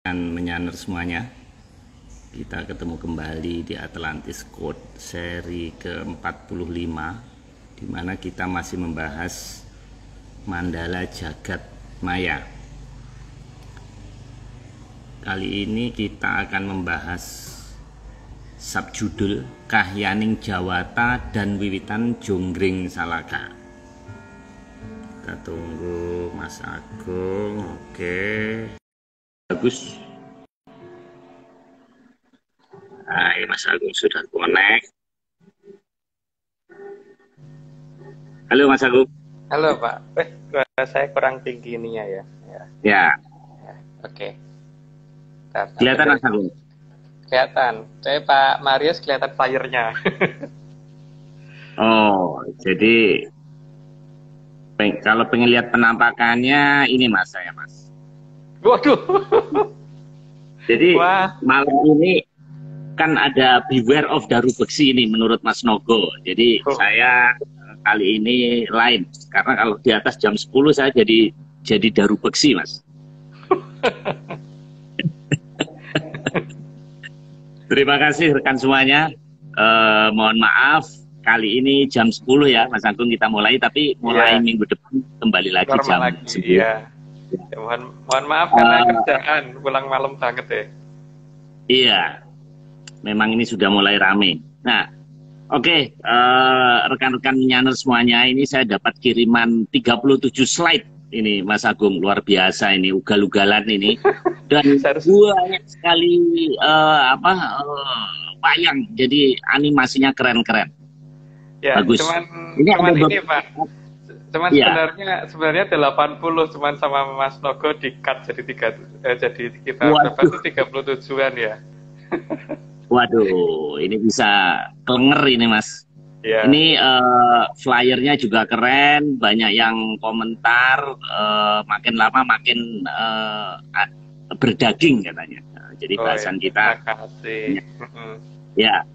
Dan menyaner semuanya, kita ketemu kembali di Atlantis Code seri ke-45, di mana kita masih membahas Mandala Jagat Maya. Kali ini kita akan membahas subjudul Kahyaning Jawata dan Wiwitan Jonggring Salaka. Kita tunggu Mas Agung. Oke, bagus. Hai, Mas Agung sudah connect. Halo Mas Agung. Halo Pak, saya kurang tinggi ininya ya. Ya, Oke. kelihatan Mas Agung. Kelihatan. Saya Pak Marius kelihatan flyernya. Oh, jadi kalau pengen lihat penampakannya ini Mas, saya Mas. Waduh. Jadi Wah. malam ini kan ada Beware of Daru Beksi ini menurut Mas Nogo. Jadi saya kali ini lain, karena kalau di atas jam 10 saya jadi Daru Beksi, Mas. Terima kasih rekan semuanya. Mohon maaf kali ini jam 10 ya Mas Agung kita mulai, tapi mulai minggu depan kembali lagi normal jam lagi, 9. Iya. Ya, mohon maaf karena kerjaan pulang malam banget ya. Iya, memang ini sudah mulai rame. Nah, oke, rekan-rekan menyaner semuanya, ini saya dapat kiriman 37 slide ini Mas Agung, luar biasa ini, ugal-ugalan ini. Dan banyak sekali wayang, jadi animasinya keren-keren. Ya, bagus. cuman Ini Pak. Cuman ya. sebenarnya 80 cuman sama Mas Nogo di-cut jadi kita berapa itu 37-an ya. Waduh, ini bisa kelenger ini Mas. Ya. Ini flyernya juga keren, banyak yang komentar, makin lama makin berdaging katanya. Jadi bahasan kita. Makasih. Ya,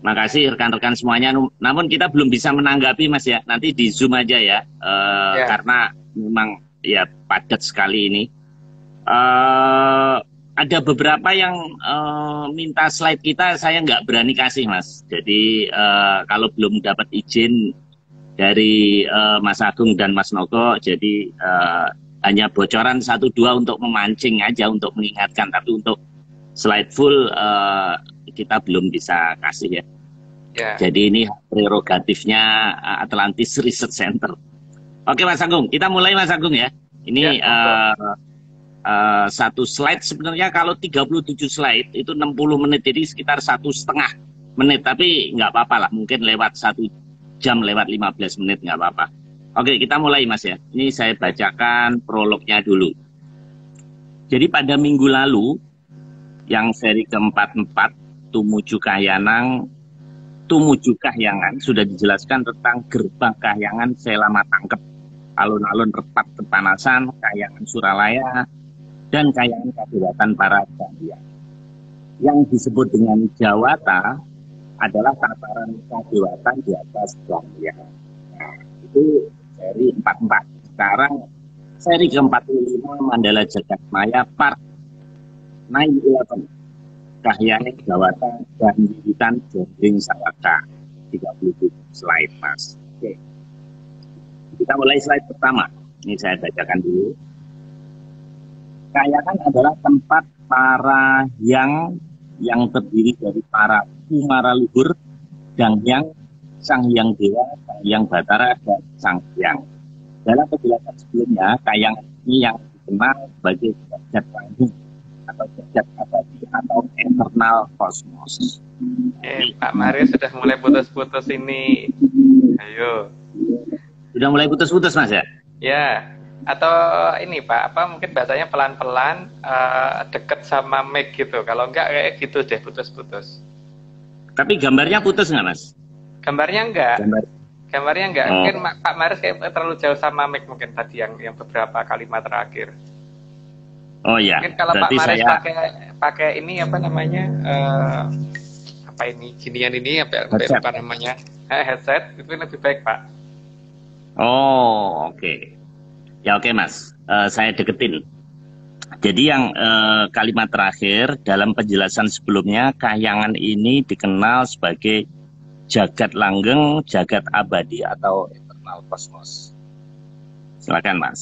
makasih rekan-rekan semuanya. Namun kita belum bisa menanggapi Mas ya. Nanti di Zoom aja ya, karena memang ya padat sekali ini. Ada beberapa yang minta slide kita, saya nggak berani kasih Mas. Jadi kalau belum dapat izin dari Mas Agung dan Mas Nogo, jadi hanya bocoran 1-2 untuk memancing aja, untuk mengingatkan. Tapi untuk slide full kita belum bisa kasih ya. Jadi ini prerogatifnya Atlantis Research Center. Oke Mas Agung, kita mulai Mas Agung ya. Ini satu slide sebenarnya kalau 37 slide itu 60 menit, jadi sekitar 1,5 menit, tapi nggak apa-apa lah, mungkin lewat 1 jam, lewat 15 menit nggak apa-apa. Oke, kita mulai Mas ya. Ini saya bacakan prolognya dulu. Jadi pada minggu lalu yang seri ke-44 Tumuju Kahyangan sudah dijelaskan tentang gerbang Kahyangan Selama Tangkep, alun-alun Repat Kepanasan, Kahyangan Suralaya, dan Kahyangan Kadewatan Para Gandhian. Yang disebut dengan Jawata adalah tataran kadewatan di atas Gandhian. Nah, itu seri 44. Sekarang seri ke-45 Mandala Jagat Maya Part 9/11. Kahyaning Jawata dan Wiwitan Jonggring Salaka. 37 slide Mas. Oke. Kita mulai slide pertama. Ini saya bacakan dulu. Kahyangan adalah tempat para yang terdiri dari para kumara luhur, Danghyang, Sang Hyang Dewa, Sang Hyang Batara, dan Sang Hyang. Dalam penjelasan sebelumnya, Kahyangan ini yang dikenal sebagai jagat tangguh atau jagat abadi atau internal kosmos. Pak Marius sudah mulai putus-putus ini. Ayo. Sudah mulai putus-putus Mas ya? Ya. Atau ini Pak, mungkin bahasanya pelan-pelan deket sama mic gitu. Kalau enggak kayak gitu deh, putus-putus. Tapi gambarnya putus nggak Mas? Gambarnya enggak. Gambarnya enggak. Mungkin Pak Marius kayak terlalu jauh sama mic mungkin tadi yang beberapa kalimat terakhir. Oh ya. Mungkin kalau Pak Marius pakai ini apa namanya? Apa ini? Ginian ini apa namanya? Headset itu lebih baik Pak. Oh, oke. Ya oke Mas, saya deketin. Jadi yang kalimat terakhir dalam penjelasan sebelumnya, kahyangan ini dikenal sebagai jagat langgeng, jagat abadi atau eternal kosmos. Silakan Mas.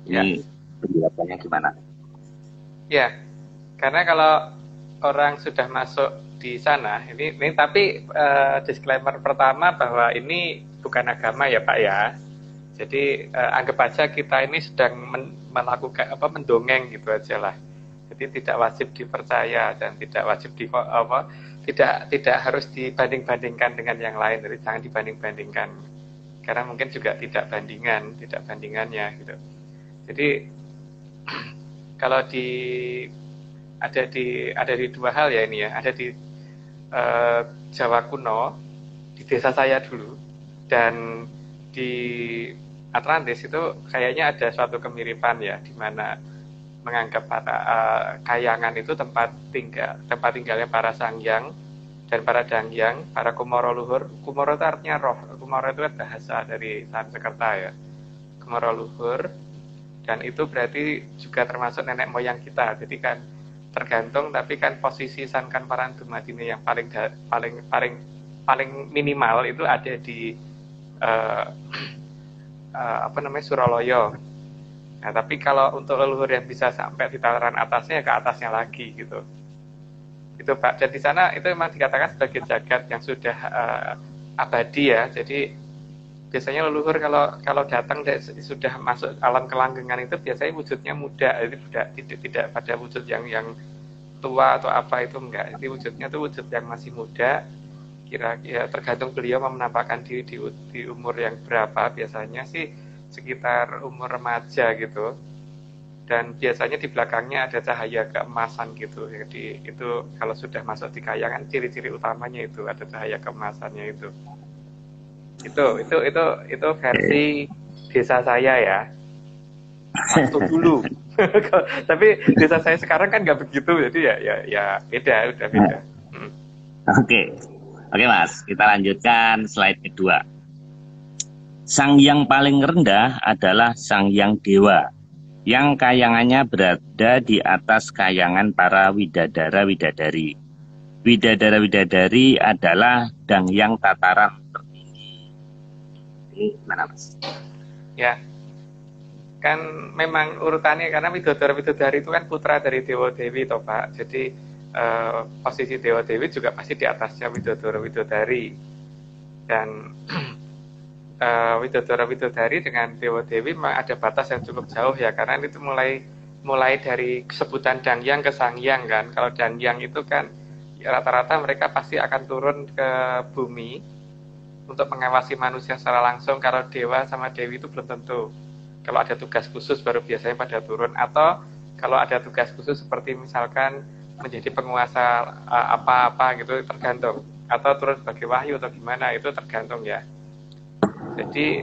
Ini penjelasannya gimana? Ya, karena kalau orang sudah masuk di sana, ini tapi disclaimer pertama bahwa ini bukan agama ya Pak ya. Jadi anggap aja kita ini sedang melakukan mendongeng gitu aja lah. Jadi tidak wajib dipercaya dan tidak wajib tidak harus dibanding-bandingkan dengan yang lain. Jadi jangan dibanding-bandingkan. Karena mungkin juga tidak bandingannya gitu. Jadi kalau ada di dua hal ya ini ya, ada di Jawa kuno, di desa saya dulu, dan di Atlantis itu kayaknya ada suatu kemiripan ya, di mana menganggap kayangan itu tempat tinggalnya para sanghyang dan para dangyang, para kumoro luhur. Kumoro itu artinya roh, kumoro itu bahasa dari Sanskerta ya, kumoro luhur, dan itu berarti juga termasuk nenek moyang kita. Jadi kan tergantung, tapi kan posisi Sankan Parandumadine yang paling minimal itu ada di Suraloyo. Nah, tapi kalau untuk leluhur yang bisa sampai di tataran atasnya, ke atasnya lagi gitu. Itu Pak. Dan di sana itu memang dikatakan sebagai jagat yang sudah abadi ya. Jadi biasanya leluhur kalau datang sudah masuk alam kelanggengan itu biasanya wujudnya muda. Jadi tidak pada wujud yang tua atau apa itu enggak. Jadi wujudnya itu wujud yang masih muda. Kira-kira tergantung beliau menampakkan diri di umur yang berapa, biasanya sih sekitar umur remaja gitu, dan biasanya di belakangnya ada cahaya keemasan gitu. Jadi itu kalau sudah masuk di kayangan, ciri-ciri utamanya itu ada cahaya keemasannya itu versi desa saya ya waktu dulu. Tapi desa saya sekarang kan nggak begitu, jadi ya beda, udah beda. Oke Mas, kita lanjutkan slide kedua. Sang yang paling rendah adalah sang yang dewa, yang kayangannya berada di atas kayangan para widadara-widadari. Widadara-widadari adalah dangyang tataran tertinggi. Ini mana Mas? Ya, kan memang urutannya karena widadara-widadari itu kan putra dari Dewa Dewi toh Pak. Jadi posisi Dewa Dewi juga pasti di atasnya widadara-widadari. Dan widadara-widadari dengan Dewa Dewi memang ada batas yang cukup jauh ya, karena itu mulai dari sebutan dangyang ke sangyang kan. Kalau dangyang itu kan rata-rata mereka pasti akan turun ke bumi untuk mengawasi manusia secara langsung. Kalau dewa sama dewi itu belum tentu. Kalau ada tugas khusus baru biasanya pada turun, atau kalau ada tugas khusus seperti misalkan menjadi penguasa apa-apa gitu, tergantung, atau turun sebagai wahyu atau gimana, itu tergantung ya. Jadi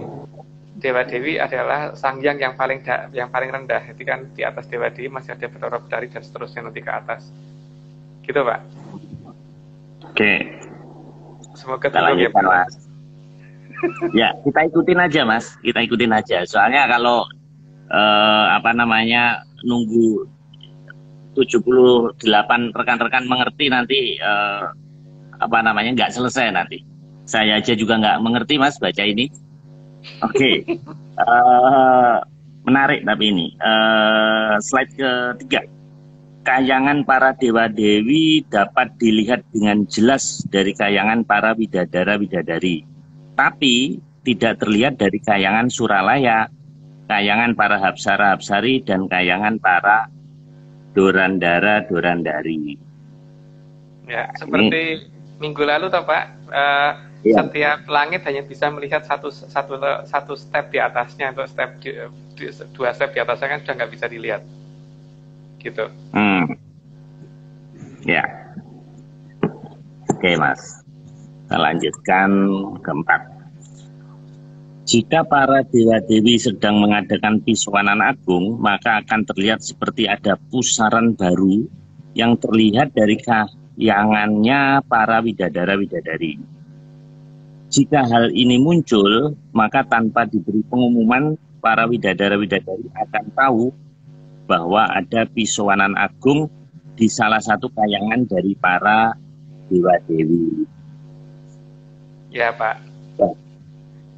Dewa Dewi adalah sangyang yang paling rendah. Jadi kan di atas Dewa Dewi masih ada Batara Bidadari dan seterusnya nanti ke atas. Gitu Pak. Oke. Semoga kita lanjutkan Mas. Ya, kita ikutin aja Mas. Kita ikutin aja. Soalnya kalau nunggu 78 rekan-rekan mengerti nanti nggak selesai nanti. Saya aja juga nggak mengerti Mas baca ini. Oke. Menarik tapi ini. Slide ketiga. Kayangan para dewa-dewi dapat dilihat dengan jelas dari kayangan para widadara-widadari. Tapi tidak terlihat dari kayangan Suralaya, kayangan para Hapsara-Hapsari, dan kayangan para Dorandara-Dorandari. Ya, seperti minggu lalu toh Pak, setiap langit hanya bisa melihat satu step di atasnya, untuk dua step di atasnya kan sudah nggak bisa dilihat, gitu. Ya, oke Mas, kita lanjutkan keempat. Jika para dewa-dewi sedang mengadakan pisuanan agung, maka akan terlihat seperti ada pusaran baru yang terlihat dari kayangannya para widadara-widadari. Jika hal ini muncul, maka tanpa diberi pengumuman, para widadara-widadari akan tahu bahwa ada pisowanan agung di salah satu kayangan dari para dewa-dewi. Ya, Pak. Ya.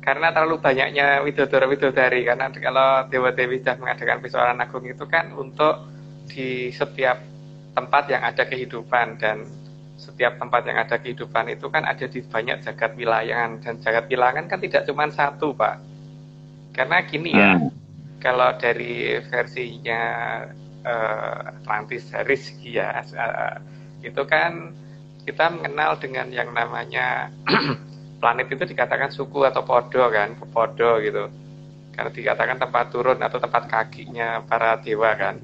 Karena terlalu banyaknya widodara-widodari, karena kalau dewa-dewi sudah mengadakan pisowanan agung itu kan untuk di setiap tempat yang ada kehidupan, dan setiap tempat yang ada kehidupan itu kan ada di banyak jagat wilayangan, dan jagat wilayangan kan tidak cuma satu, Pak. Karena gini ya, kalau dari versinya Atlantis dari segi ya, itu kan kita mengenal dengan yang namanya planet itu dikatakan suku atau podo kan, podo gitu. Karena dikatakan tempat turun atau tempat kakinya para dewa kan.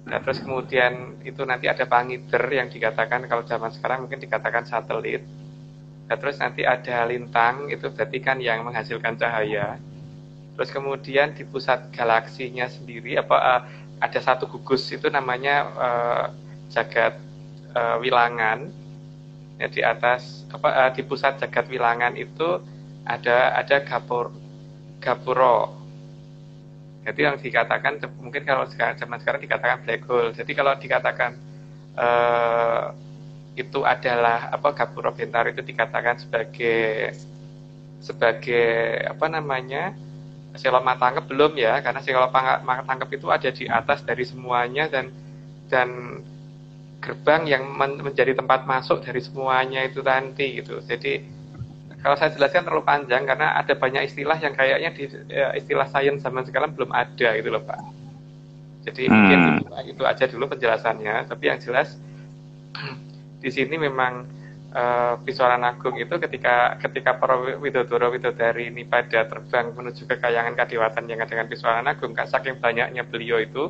Nah, terus kemudian itu nanti ada pangiter yang dikatakan kalau zaman sekarang mungkin dikatakan satelit. Nah, terus nanti ada lintang, itu berarti kan yang menghasilkan cahaya. Terus kemudian di pusat galaksinya sendiri ada satu gugus itu namanya jagat wilangan. Ya, di atas di pusat jagat wilangan itu ada gapuro. Jadi yang dikatakan mungkin kalau zaman sekarang dikatakan black hole. Jadi kalau dikatakan itu adalah gapuro bintaro itu dikatakan sebagai apa namanya, Selo Matangkep belum ya, karena Selo Matangkep itu ada di atas dari semuanya, dan gerbang yang menjadi tempat masuk dari semuanya itu nanti gitu. Jadi kalau saya jelaskan terlalu panjang karena ada banyak istilah yang kayaknya di istilah sains zaman sekarang belum ada gitu loh, Pak. Jadi mungkin itu aja dulu penjelasannya. Tapi yang jelas di sini memang pisowanan agung itu ketika para widodara-widodari ini pada terbang menuju ke kayangan kadewatan yang ada dengan pisowanan agung, saking banyaknya beliau itu,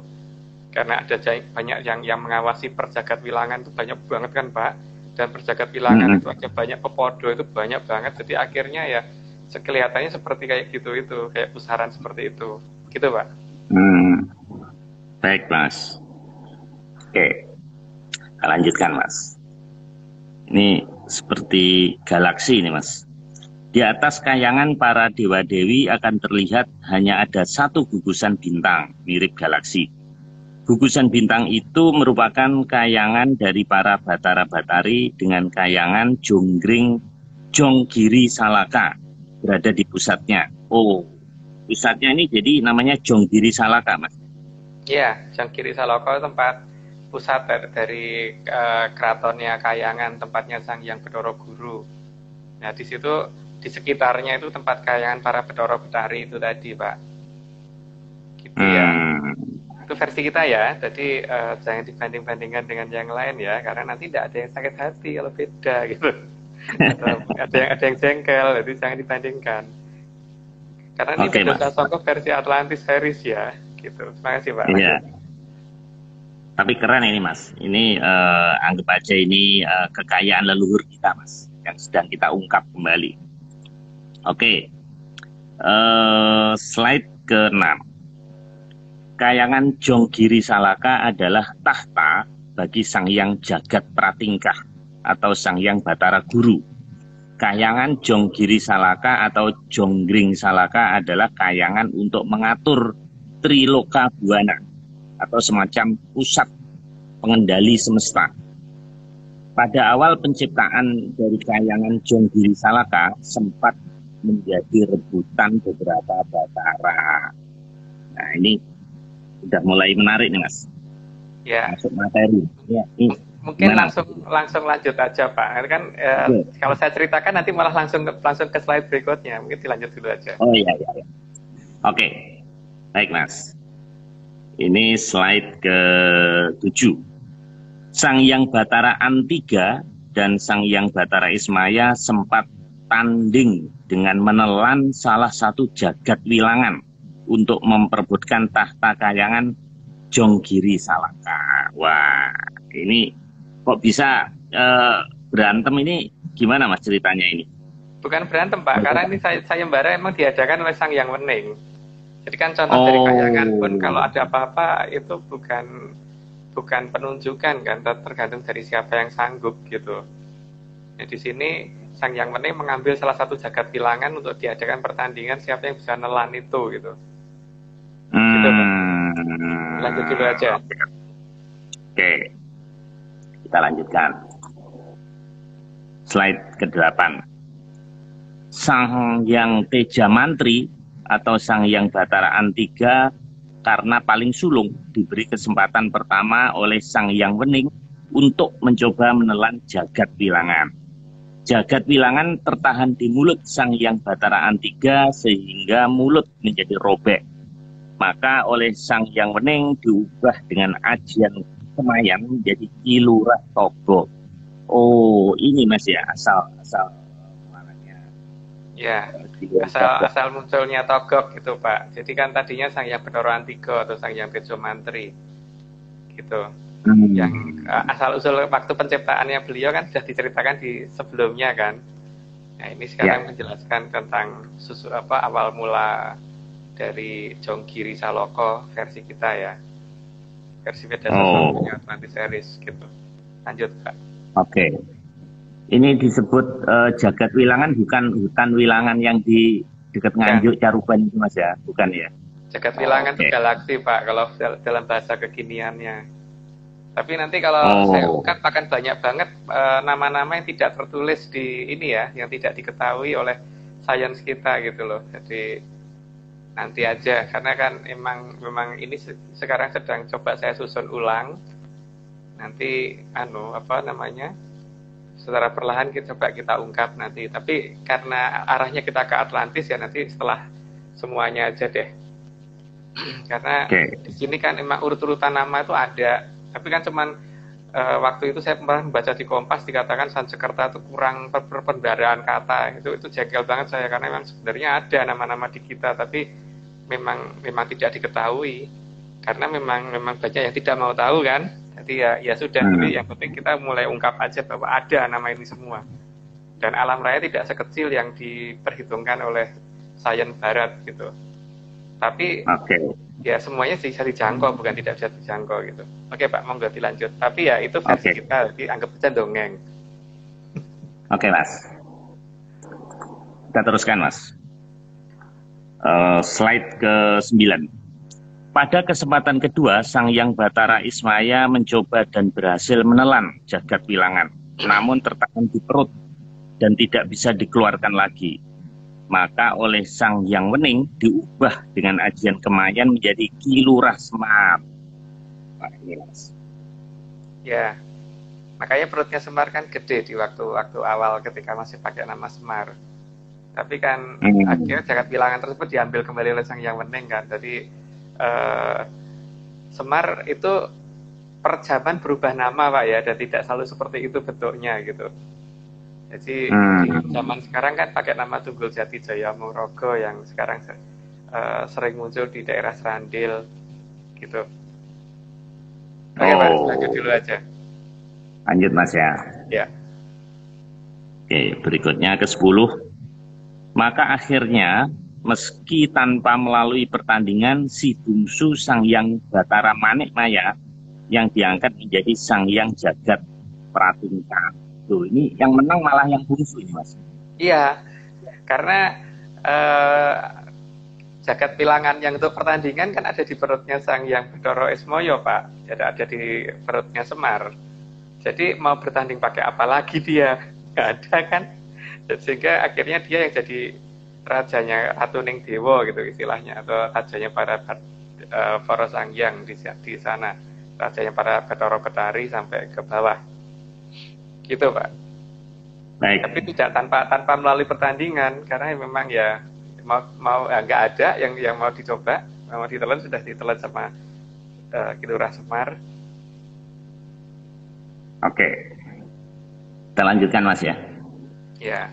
karena ada banyak yang mengawasi perjagat wilangan itu banyak banget kan, Pak, dan perjagat wilangan itu ada banyak pepodo itu banyak banget, jadi akhirnya ya kelihatannya seperti kayak gitu, itu kayak pusaran seperti itu gitu, Pak. Baik, Mas. Oke, lanjutkan, Mas. Ini seperti galaksi ini, Mas. Di atas kayangan para dewa-dewi akan terlihat hanya ada satu gugusan bintang mirip galaksi. Gugusan bintang itu merupakan kayangan dari para Batara-Batari dengan kayangan Jonggiri Salaka berada di pusatnya. Oh, pusatnya ini jadi namanya Jonggiri Salaka, Mas? Iya, Jonggiri Salaka tempat pusat dari keratonnya kayangan, tempatnya Sang Hyang Bathara Guru. Nah, di situ di sekitarnya itu tempat kayangan para Batara-Batari itu tadi, Pak. Gitu ya. Itu versi kita ya, jadi jangan dibanding-bandingkan dengan yang lain ya, karena nanti tidak ada yang sakit hati kalau beda gitu. ada yang jengkel, jadi jangan dibandingkan. Karena ini berdasarkan songkok versi Atlantis series ya, gitu. Terima kasih, Pak. Iya. Tapi keren ini, Mas. Ini anggap aja ini kekayaan leluhur kita, Mas, yang sedang kita ungkap kembali. Oke. Slide ke-6. Kayangan Jonggiri Salaka adalah tahta bagi Sang Hyang Jagat Pratingkah atau Sang Hyang Bathara Guru. Kayangan Jonggiri Salaka atau Jonggring Salaka adalah kayangan untuk mengatur Triloka Buana atau semacam pusat pengendali semesta. Pada awal penciptaan dari kayangan Jonggiri Salaka sempat menjadi rebutan beberapa Bathara. Nah, ini udah mulai menarik nih, Mas. Ya. Masuk materi. Ya, mungkin langsung lanjut aja, Pak. Kan kalau saya ceritakan nanti malah langsung ke slide berikutnya. Mungkin dilanjut dulu aja. Oh iya. Oke. Baik, Mas. Ini slide ke-7. Sang Hyang Bathara Antiga dan Sang Hyang Bathara Ismaya sempat tanding dengan menelan salah satu jagat wilangan untuk memperebutkan tahta kayangan Jonggiri Salaka. Wah, ini kok bisa berantem ini? Gimana, Mas, ceritanya ini? Bukan berantem, Pak, karena ini sayembara emang diadakan oleh Sang Hyang Wening. Jadi kan contoh dari kayangan pun kalau ada apa-apa itu bukan penunjukan kan, tergantung dari siapa yang sanggup gitu. Nah, di sini Sang Hyang Wening mengambil salah satu jagat wilangan untuk diadakan pertandingan siapa yang bisa nelan itu gitu. Lanjut dulu aja. Oke, kita lanjutkan. Slide ke-8. Sang Hyang Teja Mantri atau Sang Hyang Batara Antiga karena paling sulung diberi kesempatan pertama oleh Sang Hyang Wening untuk mencoba menelan jagat wilangan. Jagat wilangan tertahan di mulut Sang Hyang Batara Antiga sehingga mulut menjadi robek. Maka oleh Sang Hyang Wening diubah dengan ajian Kemayan menjadi Kilurah Togo. Oh, ini Mas ya asal mananya. Ya, asal munculnya Togok gitu Pak. Jadi kan tadinya Sang Hyang Bathara Antiga atau Sang Hyang Teja Mantri gitu. Yang asal usul waktu penciptaannya beliau kan sudah diceritakan di sebelumnya kan. Nah ini sekarang menjelaskan tentang awal mula dari Jonggiri Saloko versi kita ya, versi Veda Sastra Atlantis Series gitu. Lanjut Pak. Oke. Ini disebut jagat wilangan, bukan hutan wilangan yang di dekat Nganjuk Caruban itu Mas ya, bukan ya? Jagat wilangan itu galaksi Pak kalau dalam bahasa kekiniannya. Tapi nanti kalau saya ungkap akan banyak banget nama-nama yang tidak tertulis di ini ya, yang tidak diketahui oleh sains kita gitu loh. Jadi nanti aja, karena kan memang ini sekarang sedang coba saya susun ulang. Nanti secara perlahan coba kita ungkap nanti. Tapi karena arahnya kita ke Atlantis ya nanti setelah semuanya aja deh. Karena di sini kan emang urut-urutan nama itu ada. Tapi kan cuman waktu itu saya pernah membaca di Kompas dikatakan Sansekerta itu kurang perbendaharaan kata. Itu jengkel banget saya karena memang sebenarnya ada nama-nama di kita tapi memang tidak diketahui. Karena memang banyak yang tidak mau tahu kan. Jadi ya sudah, tapi yang penting kita mulai ungkap aja bahwa ada nama ini semua. Dan alam raya tidak sekecil yang diperhitungkan oleh sains barat gitu. Tapi ya semuanya bisa dijangkau, bukan tidak bisa dijangkau gitu. Oke Pak, monggo dilanjut. Tapi ya itu versi kita, jadi anggap aja dongeng. Oke Mas. Kita teruskan Mas. Slide ke-9. Pada kesempatan kedua, Sang Hyang Batara Ismaya mencoba dan berhasil menelan jagat wilangan, namun tertahan di perut dan tidak bisa dikeluarkan lagi. Maka oleh Sang Hyang Wening diubah dengan ajian Kemayan menjadi Kilurah Semar. Nah, ini Mas. Ya, makanya perutnya Semar kan gede di waktu awal ketika masih pakai nama Semar. Tapi kan akhirnya jagat wilangan tersebut diambil kembali oleh Sang Hyang Wening kan. Jadi Semar itu per zaman berubah nama Pak ya, dan tidak selalu seperti itu bentuknya gitu. Jadi di zaman sekarang kan pakai nama Tunggul Jati Jaya Morogo yang sekarang sering muncul di daerah Serandil gitu. Oke Pak, lanjut dulu aja. Lanjut Mas ya. Ya. Oke, berikutnya ke-10. Maka akhirnya meski tanpa melalui pertandingan, si bungsu Sang Hyang Batara Manikmaya yang diangkat menjadi Sang Hyang Jagat Pratingka. Tuh, ini yang menang malah yang bungsu ini Mas. Iya, karena jagat wilangan yang untuk pertandingan kan ada di perutnya Sang Hyang Bathara Ismaya Pak. Jadi ada di perutnya Semar. Jadi mau bertanding pakai apa lagi dia? Nggak ada kan? Sehingga akhirnya dia yang jadi rajanya Ratuning Dewa gitu istilahnya, atau rajanya para Sanghyang di sana, rajanya para Bathara Betari sampai ke bawah gitu Pak. Baik. Tapi tidak tanpa melalui pertandingan, karena memang ya mau nggak ada yang mau dicoba, mau ditelan sudah ditelan sama Kilurah Semar. Oke, kita lanjutkan Mas ya. Ya.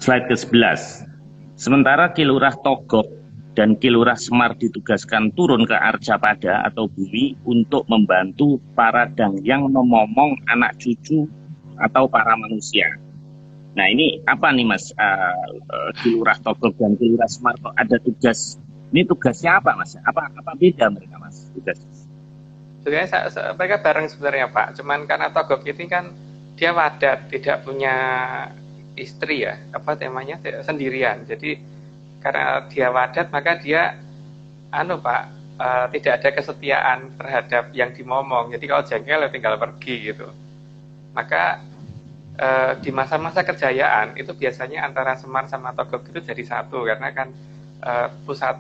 Slide ke-11. Sementara Kilurah Togok dan Kilurah Semar ditugaskan turun ke Arcapada atau bumi untuk membantu para dangyang memomong anak cucu atau para manusia. Nah ini apa nih Mas, Kilurah Togok dan Kilurah Semar ada tugas, ini tugasnya apa Mas? Apa beda mereka Mas tugasnya? Sebenarnya mereka bareng sebenarnya Pak, cuman karena Togok ini kan dia wadat, tidak punya istri ya, apa temanya sendirian. Jadi karena dia wadat maka dia Pak tidak ada kesetiaan terhadap yang dimomong. Jadi kalau jengkel ya tinggal pergi gitu. Maka di masa-masa kejayaan itu biasanya antara Semar sama Togog itu jadi satu, karena kan pusat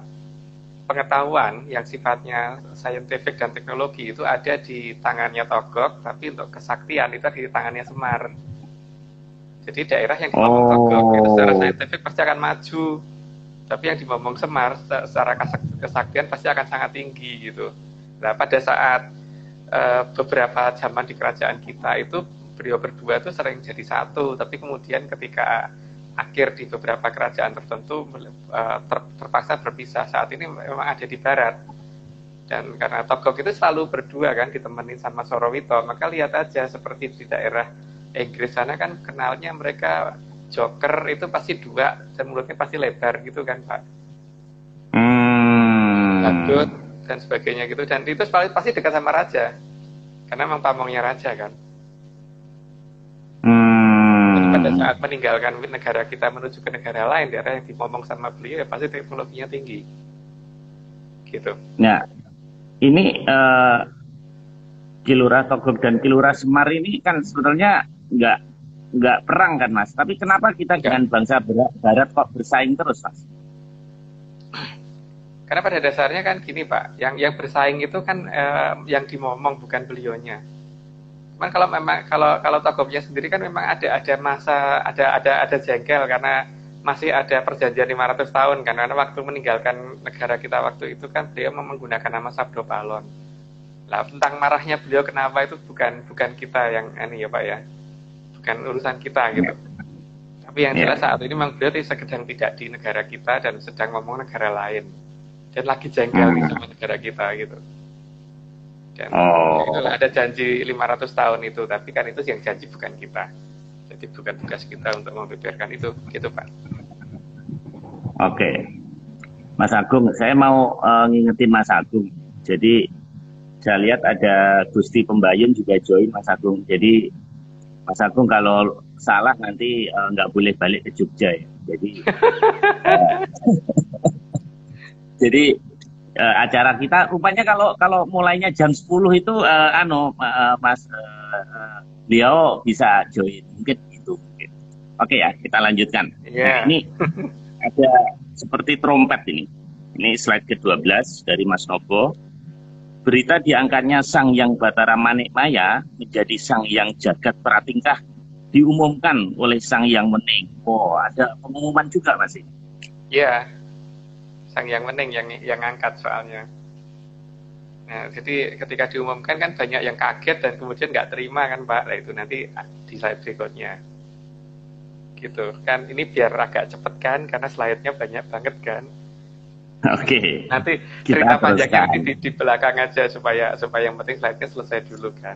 pengetahuan yang sifatnya saintifik dan teknologi itu ada di tangannya Togog, tapi untuk kesaktian itu ada di tangannya Semar. Jadi daerah yang dimomong Togog itu secara saintifik pasti akan maju, tapi yang dimomong Semar secara kesaktian pasti akan sangat tinggi gitu. Nah pada saat beberapa zaman di kerajaan kita itu beliau berdua tuh sering jadi satu, tapi kemudian ketika akhir di beberapa kerajaan tertentu terpaksa berpisah. Saat ini memang ada di barat, dan karena Togog itu selalu berdua kan ditemenin sama Sorowito, maka lihat aja seperti di daerah Inggris sana kan kenalnya mereka joker itu pasti dua dan mulutnya pasti lebar gitu kan Pak, badut dan sebagainya gitu, dan itu pasti dekat sama raja karena memang pamongnya raja kan. Jadi pada saat meninggalkan negara kita menuju ke negara lain, daerah yang dimomong sama beliau ya pasti teknologinya tinggi gitu. Nah ini Kilura Togog dan Kilura Semar ini kan sebenarnya nggak perang kan Mas, tapi kenapa kita dengan bangsa barat kok bersaing terus Mas? Karena pada dasarnya kan gini Pak, yang bersaing itu kan yang dimomong bukan beliaunya. Cuman kalau Togognya sendiri kan memang ada masa ada jengkel karena masih ada perjanjian 500 tahun kan, karena waktu meninggalkan negara kita waktu itu kan beliau menggunakan nama Sabdo Palon. Nah tentang marahnya beliau kenapa itu bukan kita yang ini ya Pak ya, bukan urusan kita gitu. Tapi yang jelas saat ini memang beliau sedang tidak di negara kita dan sedang ngomong negara lain dan lagi jengkel sama negara kita gitu. Dan itulah ada janji 500 tahun itu, tapi kan itu yang janji bukan kita. Jadi bukan tugas kita untuk membeberkan itu, gitu Pak. Oke, Mas Agung, saya mau ngingetin Mas Agung. Jadi saya lihat ada Gusti Pembayun juga join Mas Agung. Jadi Mas Agung kalau salah nanti nggak boleh balik ke Jogja ya. Jadi acara kita rupanya kalau mulainya jam 10 itu Mas beliau bisa join mungkin itu. Oke ya, kita lanjutkan. Nah, ini ada seperti trompet ini. Ini slide ke-12 dari Mas Novo. Berita diangkatnya Sang Hyang Batara Manikmaya menjadi Sang Hyang Jagat Pratingkah diumumkan oleh Sang Hyang Wening. Oh, ada pengumuman juga Mas ini. Iya. Sang Hyang Wening yang angkat soalnya. Nah, jadi ketika diumumkan kan banyak yang kaget dan kemudian nggak terima kan Pak. Nah, itu nanti di slide berikutnya. Gitu kan, ini biar agak cepet kan karena slide-nya banyak banget kan. Oke. Nanti cerita panjangnya di belakang aja supaya yang penting slide-nya selesai dulu kan.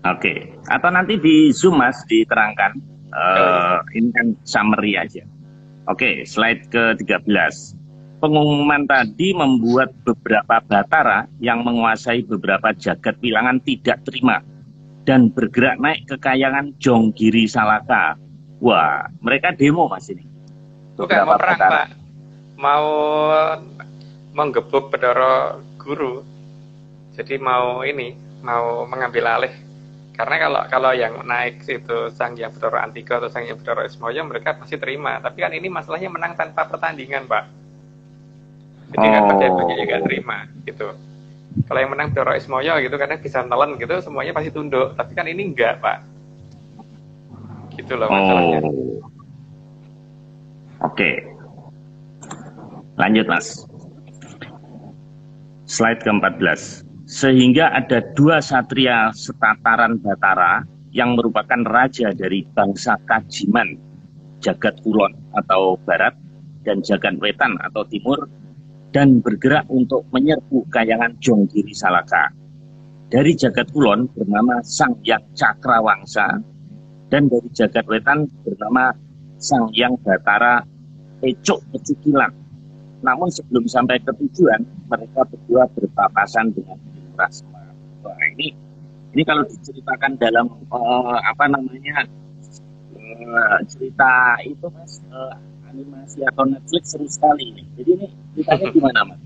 Oke. Atau nanti di Zoom Mas diterangkan. Ini kan summary aja. Oke, slide ke-13. Pengumuman tadi membuat beberapa batara yang menguasai beberapa jagat wilangan tidak terima dan bergerak naik ke kayangan Jonggiri Salaka. Wah, mereka demo Mas ini. Bukan mau perang Pak, mau menggebuk Bathara Guru. Jadi mau mengambil alih. Karena kalau yang naik itu Sang Hyang Bathara Antika atau Sang Hyang Bathara Ismaya mereka pasti terima. Tapi kan ini masalahnya menang tanpa pertandingan Pak. Jadi kan pada banyak yang nggak terima gitu. Kalau yang menang Bathara Ismaya gitu karena bisa nelen gitu semuanya pasti tunduk. Tapi kan ini enggak Pak. Gitu loh masalahnya. Oke. Lanjut Mas. Slide ke-14. Sehingga ada dua satria setataran Batara yang merupakan raja dari bangsa Kajiman, Jagat Kulon atau Barat, dan Jagat Wetan atau Timur, dan bergerak untuk menyerbu kayangan Jonggiri Salaka. Dari Jagat Kulon bernama Sang Hyang Cakrawangsa, dan dari Jagat Wetan bernama Sang Hyang Batara Ecuk Pecukilan. Namun sebelum sampai ke tujuan, mereka berdua berpapasan dengan Kilura Semar. Wah, ini kalau diceritakan dalam cerita itu Mas, animasi atau Netflix seru sekali ini. Jadi ini ceritanya gimana Mas?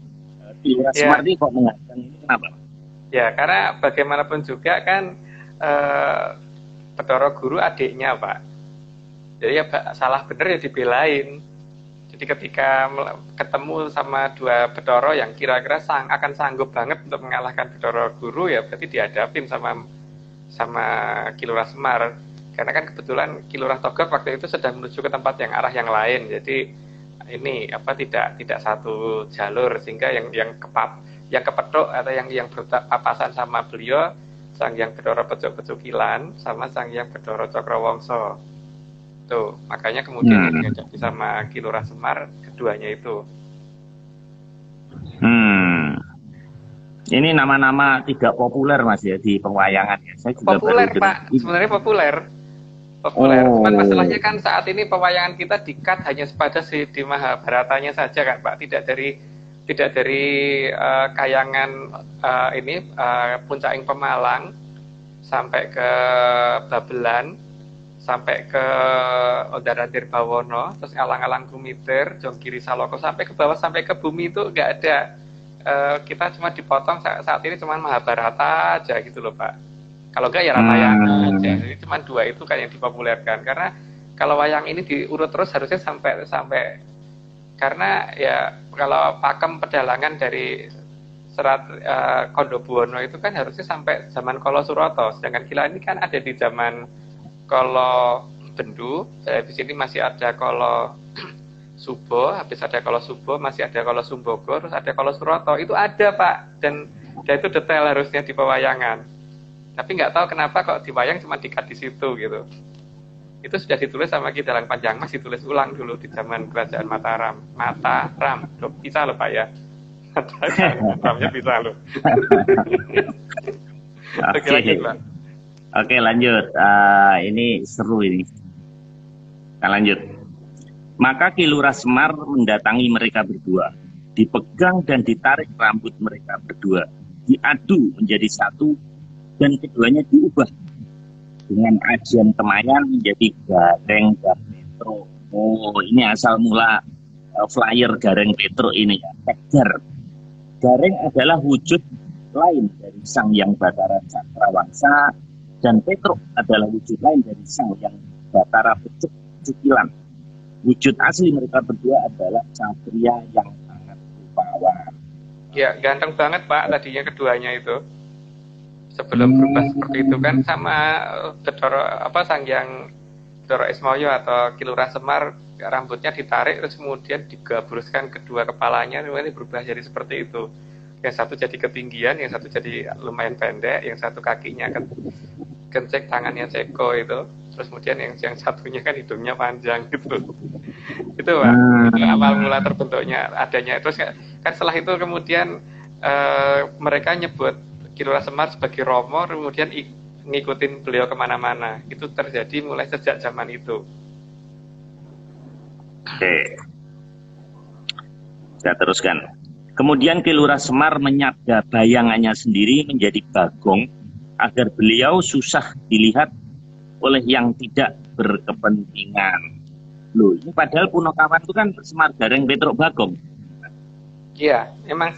Kilurah Semar Ya, ini kok mengatakan ini kenapa? ya karena bagaimanapun juga kan eh, Bathara Guru adiknya Pak. Jadi ya salah bener ya dibelain. Jadi ketika ketemu sama dua Bathara yang kira-kira akan sanggup banget untuk mengalahkan Bathara Guru, ya berarti dihadapin sama sama Kilurah Semar. Karena kan kebetulan Kilurah Togor waktu itu sedang menuju ke tempat yang arah yang lain. Jadi ini apa tidak satu jalur, sehingga yang kepethuk atau yang berpapasan sama beliau Sang Hyang Bathara Pecuk-Pecukilan sama Sang Hyang Bathara Cakrawangsa. Tuh, makanya kemudian yang dihadapi sama Kilurah Semar keduanya itu. Hmm. Ini nama-nama tidak populer Mas ya di pewayangan ya. Saya juga baru Populer dengar. Pak, sebenarnya populer. Populer. Cuman Oh. masalahnya kan saat ini pewayangan kita di-cut hanya sebatas di Mahabharatanya saja kan Pak, tidak dari kayangan Puncaking Pemalang sampai ke Babelan, sampai ke Ondaratir Bawono, terus alang-alang Gumitir, Jonggiri Saloko, sampai ke bawah sampai ke bumi itu nggak ada. Kita cuma dipotong saat ini cuma Mahabharata aja gitu loh Pak. Kalau enggak ya Ramayana aja. Jadi cuma dua itu kan yang dipopulerkan. Karena kalau wayang ini diurut terus harusnya sampai sampai karena ya kalau pakem pedalangan dari serat Kondobuwono itu kan harusnya sampai zaman Kala Suroto. Sedangkan Kila ini kan ada di zaman Kala Bendu. Di sini masih ada Kala Subo, habis ada Kala Subo, masih ada Kala Sumbogo, terus ada Kala Suroto. Itu ada Pak, dan itu detail harusnya di pewayangan. Tapi nggak tahu kenapa kok di wayang cuma dikat di situ gitu. Itu sudah ditulis sama Ki Dalang Panjang Mas, ditulis ulang dulu di zaman Kerajaan Mataram. Mataram, bisa loh Pak ya. Mataramnya bisa loh. Oke, lanjut Pak. Oke, lanjut. Ini seru ini. Kita lanjut. Maka Kilurah Semar mendatangi mereka berdua. Dipegang dan ditarik rambut mereka berdua. Diadu menjadi satu dan keduanya diubah dengan ajian Kemayan menjadi Gareng dan Petro. Oh, ini asal mula flyer Gareng Petro ini ya. Kejar. Gareng adalah wujud lain dari Sang Hyang Bathara Cakrawangsa dan Petro adalah wujud lain dari Sang Hyang Bathara Pecuk-Pecukilan. Wujud asli mereka berdua adalah satria yang sangat rupawan. Ya, ganteng banget Pak tadinya keduanya itu. Sebelum berubah seperti itu kan sama Sang Hyang Bathara Ismaya atau Kilurah Semar, rambutnya ditarik terus kemudian digabruskan kedua kepalanya, kemudian berubah jadi seperti itu. Yang satu jadi ketinggian, yang satu jadi lumayan pendek, yang satu kakinya kan kencek, tangannya ceko itu, terus kemudian yang satunya kan hidungnya panjang gitu. Itu Pak, itu awal mula terbentuknya adanya. Terus kan setelah itu kemudian mereka nyebut Kilurah Semar sebagai Romo, kemudian ngikutin beliau kemana-mana. Itu terjadi mulai sejak zaman itu. Oke, kita teruskan. Kemudian Kilurah Semar menyadga bayangannya sendiri menjadi Bagong agar beliau susah dilihat oleh yang tidak berkepentingan. Loh, ini padahal Punokawan itu kan Semar Gareng Petruk Bagong. Iya, memang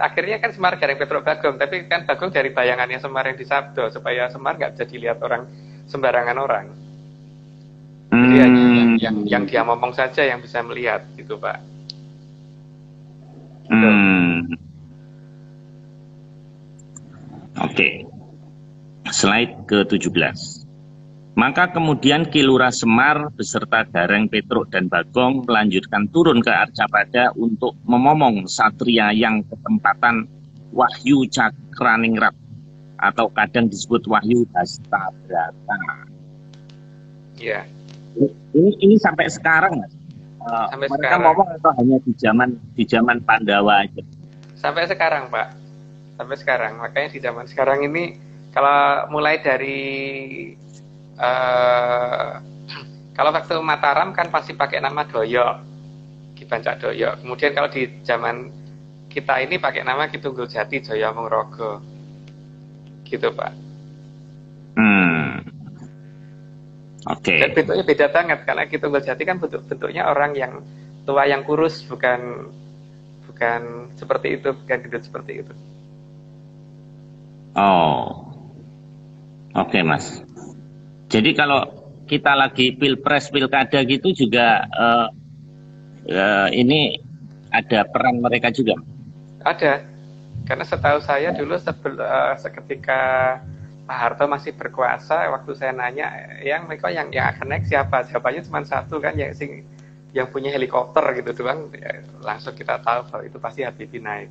akhirnya kan Semar Gareng Petruk Bagong, tapi kan Bagong dari bayangannya Semar yang disabdo, supaya Semar nggak bisa dilihat orang sembarangan orang. Jadi hanya yang dia ngomong saja yang bisa melihat, gitu Pak. Gitu. Oke. Slide ke-17. Maka kemudian Kilurah Semar beserta Gareng Petruk dan Bagong melanjutkan turun ke Arcapada untuk memomong satria yang ketempatan Wahyu Cakraningrat atau kadang disebut Wahyu Hastabrata. Iya. Ini sampai sekarang Mas. Sampai mereka sekarang. ngomong atau hanya di zaman Pandawa aja? Sampai sekarang Pak. Sampai sekarang. Makanya di zaman sekarang ini kalau mulai dari kalau waktu Mataram kan pasti pakai nama Doyok, Ki Bancak Doyok. Kemudian kalau di zaman kita ini pakai nama Ki Tunggul Jati Jaya Mungrogo, gitu Pak. Oke. Dan bentuknya beda banget karena Ki Tunggul Jati kan bentuknya orang yang tua yang kurus, bukan bukan seperti itu, bukan gendut seperti itu. Oh, oke Mas. Jadi kalau kita lagi pilpres pilkada gitu juga ini ada peran mereka juga. Ada, karena setahu saya dulu seketika Pak Harto masih berkuasa, waktu saya nanya mereka yang akan naik siapa, jawabannya cuma satu kan, yang punya helikopter gitu doang, ya, langsung kita tahu bahwa itu pasti Habibie naik.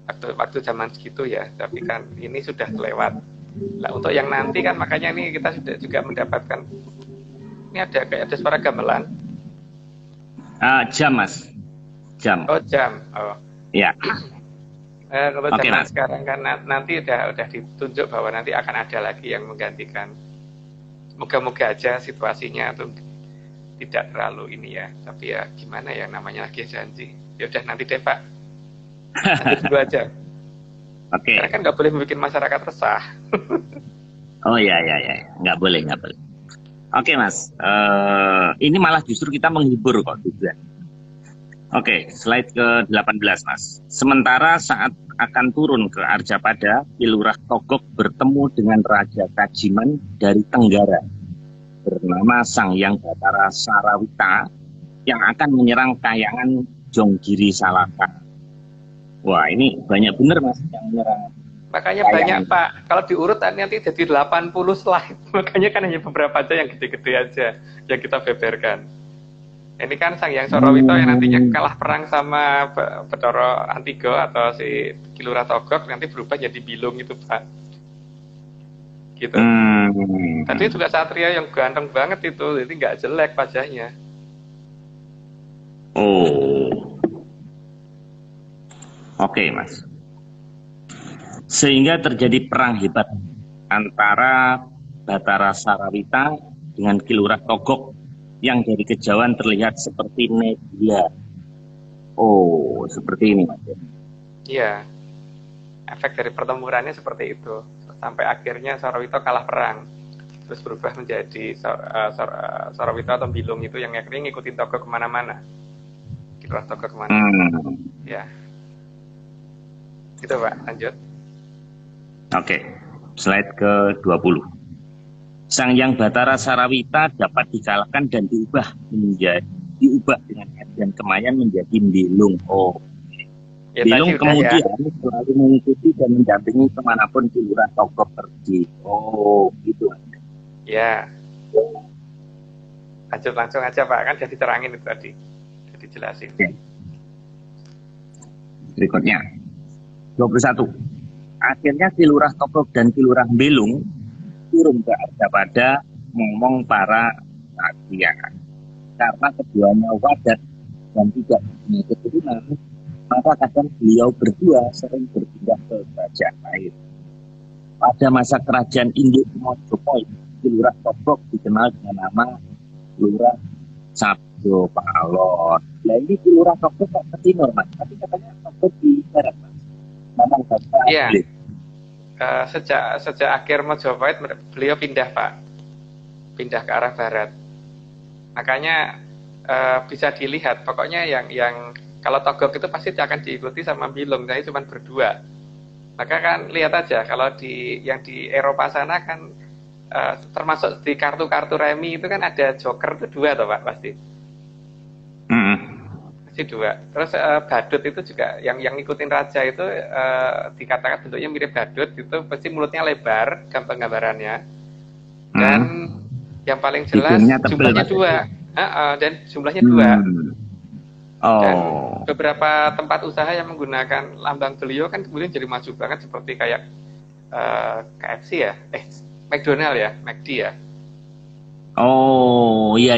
Waktu zaman segitu ya, tapi kan ini sudah kelewat. Nah, untuk yang nanti kan makanya ini kita sudah juga mendapatkan, ini ada suara gamelan. Jam Mas, jam. Oh jam, oh. Ya. Kalau zaman sekarang kan nanti udah ditunjuk bahwa nanti akan ada lagi yang menggantikan. Moga-moga aja situasinya tuh tidak terlalu ini ya, tapi ya gimana ya, namanya lagi janji. Ya udah nanti deh Pak, lanjut dulu aja. Oke. Karena kan nggak boleh membuat masyarakat resah. Oh ya, nggak boleh. Oke Mas, ini malah justru kita menghibur kok juga. Oke, slide ke-18 Mas. Sementara saat akan turun ke Arjapada, Ki Lurah Togog bertemu dengan Raja Kajiman dari Tenggara bernama Sang Hyang Batara Sarawita yang akan menyerang Kahyangan Jonggiri Salaka. Wah, ini banyak bener Mas yang menyerang. Makanya banyak Pak, kalau diurut nanti jadi 80 slide. Makanya kan hanya beberapa aja yang gede-gede aja yang kita beberkan. Ini kan Sang Hyang Sarawita yang nantinya kalah perang sama Bathara Antigo atau si Ki Lurah Togog, nanti berubah jadi Bilung itu Pak. Gitu. Tadi juga Satria yang ganteng banget itu, jadi nggak jelek wajahnya. Oh, oke Mas. Sehingga terjadi perang hebat antara Batara Sarawita dengan Ki Lurah Togog yang dari kejauhan terlihat seperti nebula. Oh, seperti ini Mas. Iya, efek dari pertempurannya seperti itu. Sampai akhirnya Sarawita kalah perang. Terus berubah menjadi Sarawita atau Bilung itu yang akhirnya ngikutin Togog kemana-mana. Ki Lurah Togog kemana. Ya. Gitu Pak, lanjut. Oke, slide ke-20. Sang Hyang Batara Sarawita dapat dikalahkan dan diubah dengan Adian Kemayan menjadi Bilung. Oh, ya, Bilung kemudian selalu mengikuti dan mendampingi kemanapun Ki Lurah Togog pergi. Oh, gitu. Ya. Lanjut langsung aja Pak, kan jadi terangin itu tadi, jadi jelasin. Oke. Berikutnya, 21. Akhirnya Ki Lurah Togog dan Ki Lurah Bilung turun ke Arjapada ngomong para Satria. Karena keduanya wadat dan tidak punya keturunan, maka kadang beliau berdua sering berpindah ke kerajaan lain. Pada masa kerajaan Induk Mojopahit, Ki Lurah Togog dikenal dengan nama Lurah Sabdo Palon. Nah ini Ki Lurah Togog ke timur Mas, tapi katanya Togog di barat Mas. Memang Iya. Sejak akhir Mojopahit beliau pindah Pak, pindah ke arah barat. Makanya bisa dilihat pokoknya yang kalau Togog itu pasti akan diikuti sama Bilung, saya cuma berdua. Maka kan lihat aja kalau yang di Eropa sana kan termasuk di kartu-kartu remi itu kan ada joker itu 2 toh Pak pasti. Pasti 2. Terus badut itu juga yang ngikutin raja itu dikatakan bentuknya mirip badut, itu pasti mulutnya lebar, gampang gambarannya. Dan yang paling jelas jumlahnya 2. Dan jumlahnya 2. Dan beberapa tempat usaha yang menggunakan lambang beliau kan kemudian jadi maju banget seperti kayak KFC ya, McDonald ya, McD ya. Oh iya.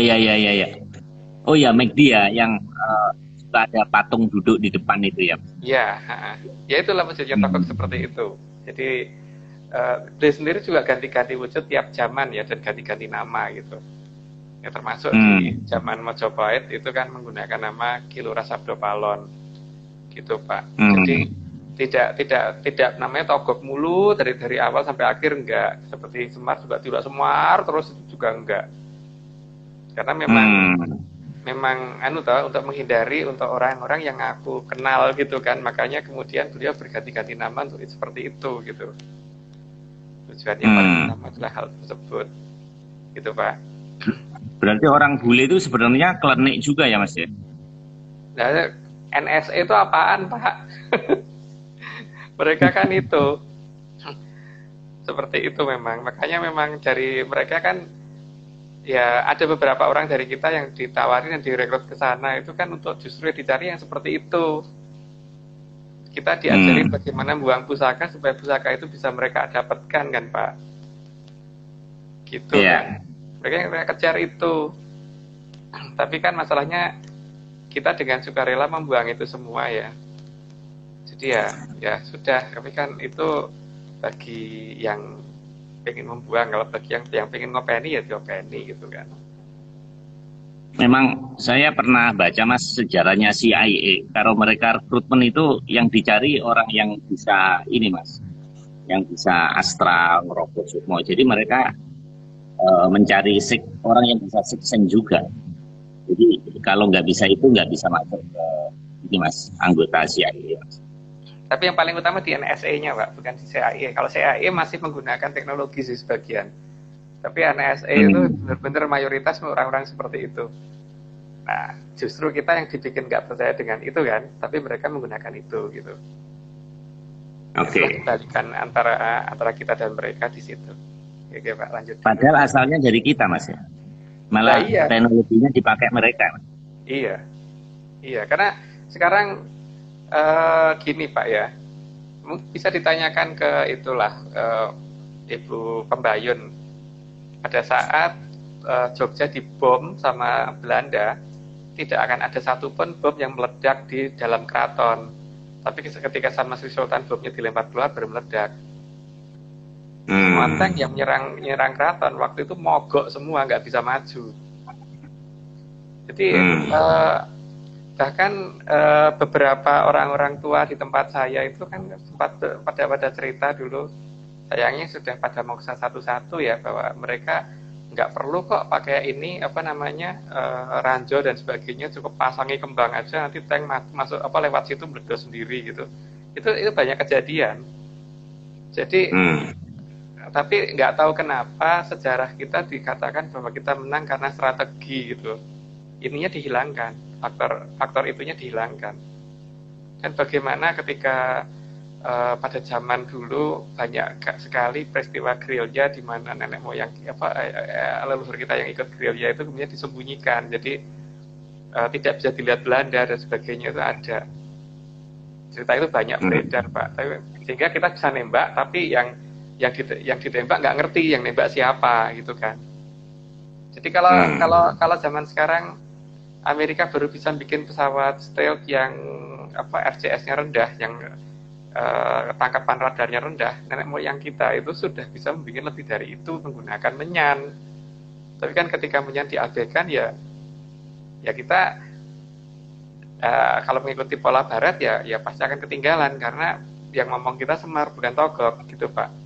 Oh ya McD ya yang ada patung duduk di depan itu ya. Iya, ya itulah wujudnya Togog seperti itu. Jadi dia sendiri juga ganti-ganti wujud tiap zaman ya, dan ganti-ganti nama gitu. Ya termasuk di zaman Mojopahit itu kan menggunakan nama Ki Lurah Sabdo Palon, gitu Pak. Jadi tidak namanya Togog mulu dari awal sampai akhir, enggak. Seperti Semar juga tidak Semar terus, itu juga enggak. Karena memang memang untuk menghindari untuk orang-orang yang aku kenal gitu kan, makanya kemudian beliau berganti-ganti nama untuk seperti itu gitu. Tujuannya paling utama adalah hal tersebut gitu Pak. Berarti orang bule itu sebenarnya klenik juga ya Mas ya? Nah, NSE itu apaan Pak? Mereka kan itu seperti itu memang, makanya memang dari mereka kan ya ada beberapa orang dari kita yang ditawarin dan direkrut ke sana itu kan untuk justru dicari yang seperti itu. Kita diajarin bagaimana buang pusaka supaya pusaka itu bisa mereka dapatkan kan Pak. Gitu kan. Mereka yang mereka kejar itu. Tapi kan masalahnya kita dengan sukarela membuang itu semua ya. Jadi ya sudah, tapi kan itu bagi yang pengen membuang, kalau bagi yang pengen ngopeni ya diopeni gitu kan. Memang saya pernah baca Mas sejarahnya CIA. Kalau mereka rekrutmen itu yang dicari orang yang bisa ini Mas, yang bisa astral, ngerobot sukmo. Jadi mereka mencari orang yang bisa siksen juga. Jadi kalau nggak bisa itu nggak bisa masuk ke ini Mas, anggota CIA Mas. Tapi yang paling utama di NSA-nya Pak, bukan di CIA. Kalau CIA masih menggunakan teknologi sih sebagian. Tapi NSA itu benar-benar mayoritas orang-orang seperti itu. Nah, justru kita yang dibikin nggak percaya dengan itu kan, tapi mereka menggunakan itu gitu. Oke. Balikan antara kita dan mereka di situ. Oke Pak, lanjut. Padahal asalnya dari kita Mas ya. Malah iya. Teknologinya dipakai mereka. Iya, karena sekarang gini Pak ya, bisa ditanyakan ke itulah Ibu Pembayun pada saat Jogja dibom sama Belanda, tidak akan ada satupun bom yang meledak di dalam keraton. Tapi ketika sama Sri Sultan bomnya dilempar keluar baru meledak. Semua tank yang menyerang keraton waktu itu mogok semua, nggak bisa maju. Jadi bahkan beberapa orang-orang tua di tempat saya itu kan sempat pada cerita dulu, sayangnya sudah pada moksa satu-satu ya, bahwa mereka nggak perlu kok pakai ini ranjau dan sebagainya, cukup pasangi kembang aja nanti tank masuk lewat situ meledos sendiri gitu. Itu banyak kejadian. Jadi tapi nggak tahu kenapa sejarah kita dikatakan bahwa kita menang karena strategi gitu. Ininya dihilangkan, faktor itunya dihilangkan. Dan bagaimana ketika pada zaman dulu banyak sekali peristiwa gerilya di mana nenek moyang leluhur kita yang ikut gerilya itu kemudian disembunyikan. Jadi tidak bisa dilihat Belanda dan sebagainya itu ada. Cerita itu banyak beredar Pak. Sehingga kita bisa nembak, tapi yang ditembak nggak ngerti yang nembak siapa gitu kan. Jadi kalau zaman sekarang Amerika baru bisa bikin pesawat stealth yang RCS-nya rendah, yang tangkapan radarnya rendah, nenek moyang kita itu sudah bisa membuat lebih dari itu menggunakan menyan. Tapi kan ketika menyan diabaikan ya kita kalau mengikuti pola barat ya pasti akan ketinggalan, karena yang ngomong kita Semar bukan Togok gitu Pak.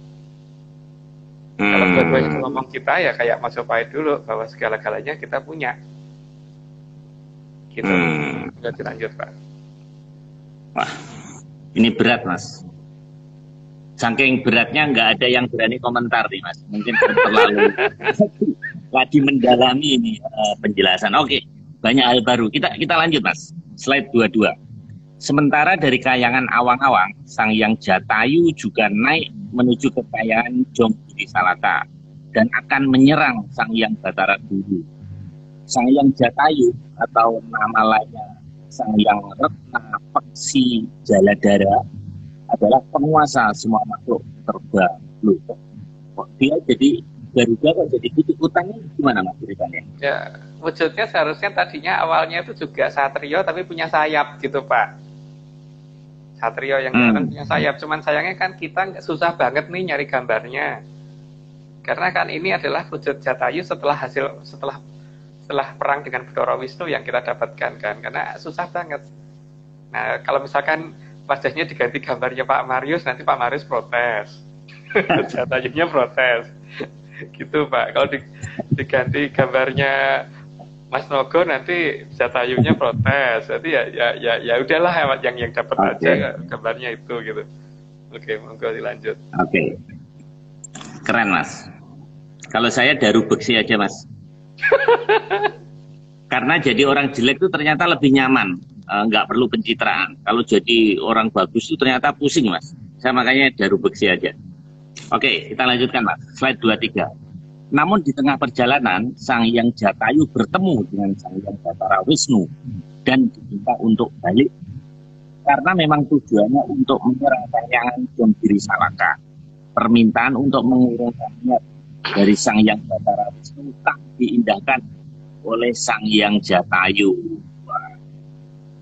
Kalau dua-duanya ngomong kita ya kayak Mas Opait dulu, bahwa segala-galanya kita punya gitu. Lanjut Pak. Wah, ini berat Mas. Saking beratnya nggak ada yang berani komentar nih Mas. Mungkin terlalu lagi mendalami ini penjelasan. Oke, banyak hal baru. Kita lanjut Mas. Slide 22. Sementara dari Kahyangan Awang-Awang, Sang Hyang Jatayu juga naik menuju ke Kahyangan Jongbudi Salaka dan akan menyerang Sang Hyang Batara Guru. Sang Hyang Jatayu atau nama lainnya Sang Hyang Retna Peksi Jaladara adalah penguasa semua makhluk terbang. Loh, kok dia jadi Garuda kok jadi kutiputannya gimana Mas ceritanya? Ya, wujudnya seharusnya tadinya awalnya itu juga satrio tapi punya sayap gitu Pak. Satrio yang punya sayap, cuman sayangnya kan kita susah banget nih nyari gambarnya. Karena kan ini adalah wujud Jatayu setelah perang dengan Bathara Wisnu yang kita dapatkan kan, karena susah banget. Nah, kalau misalkan wajahnya diganti gambarnya Pak Marius, nanti Pak Marius protes. Jatayunya protes. Gitu Pak. Kalau diganti gambarnya Mas Nogo nanti Jatayunya protes. Jadi ya udahlah yang dapat aja Oke, gambarnya itu gitu. Oke, monggo dilanjut. oke. Keren, Mas. Kalau saya daru beksi aja, Mas. Karena jadi orang jelek itu ternyata lebih nyaman, nggak perlu pencitraan. Kalau jadi orang bagus itu ternyata pusing, Mas. Saya makanya daru beksi aja. Oke, kita lanjutkan, Mas. Slide 23. Namun di tengah perjalanan, Sang Hyang Jatayu bertemu dengan Sang Hyang Batara Wisnu dan diminta untuk balik karena memang tujuannya untuk menyerang Kahyangan Jonggiri Salaka. Permintaan untuk mengurungkan niat dari Sang Hyang Batara Wisnu tak diindahkan oleh Sang Hyang Jatayu.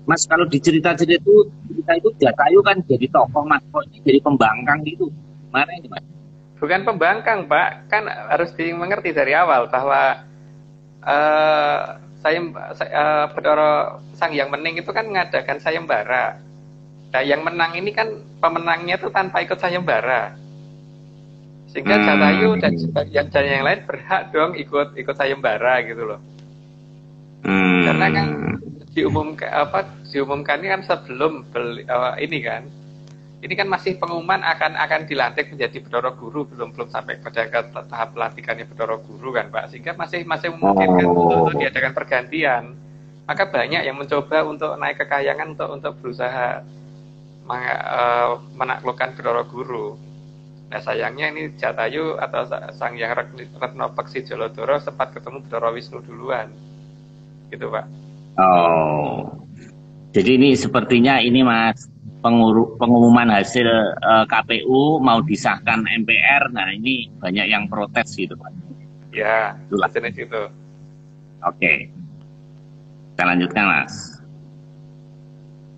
Mas, kalau di cerita itu Jatayu kan jadi tokoh, Mas. Kok ini jadi pembangkang gitu? Mana ini, Mas? Bukan pembangkang, Pak. Kan harus dimengerti dari awal bahwa Bathara Sang Hyang Mening itu kan mengadakan sayembara. Nah, yang menang ini kan pemenangnya itu tanpa ikut sayembara. Sehingga Jatayu dan yang lain berhak dong ikut sayembara gitu loh. Karena kan diumumkan ini kan sebelum ini kan. Ini kan masih pengumuman akan dilantik menjadi Bathara Guru, belum sampai pada tahap pelantikannya Bathara Guru kan, Pak. Sehingga masih memungkinkan untuk diadakan pergantian. Maka banyak yang mencoba untuk naik ke Kahyangan untuk berusaha menaklukkan Bathara Guru. Nah, sayangnya ini Jatayu atau Sang Hyang Retno Peksi Jaladara sempat ketemu Bathara Wisnu duluan. Gitu, Pak. Oh, jadi ini sepertinya ini, Mas, pengumuman hasil KPU mau disahkan MPR. Nah, ini banyak yang protes gitu, Pak. Ya, sejenis itu. Oke, kita lanjutkan, Mas.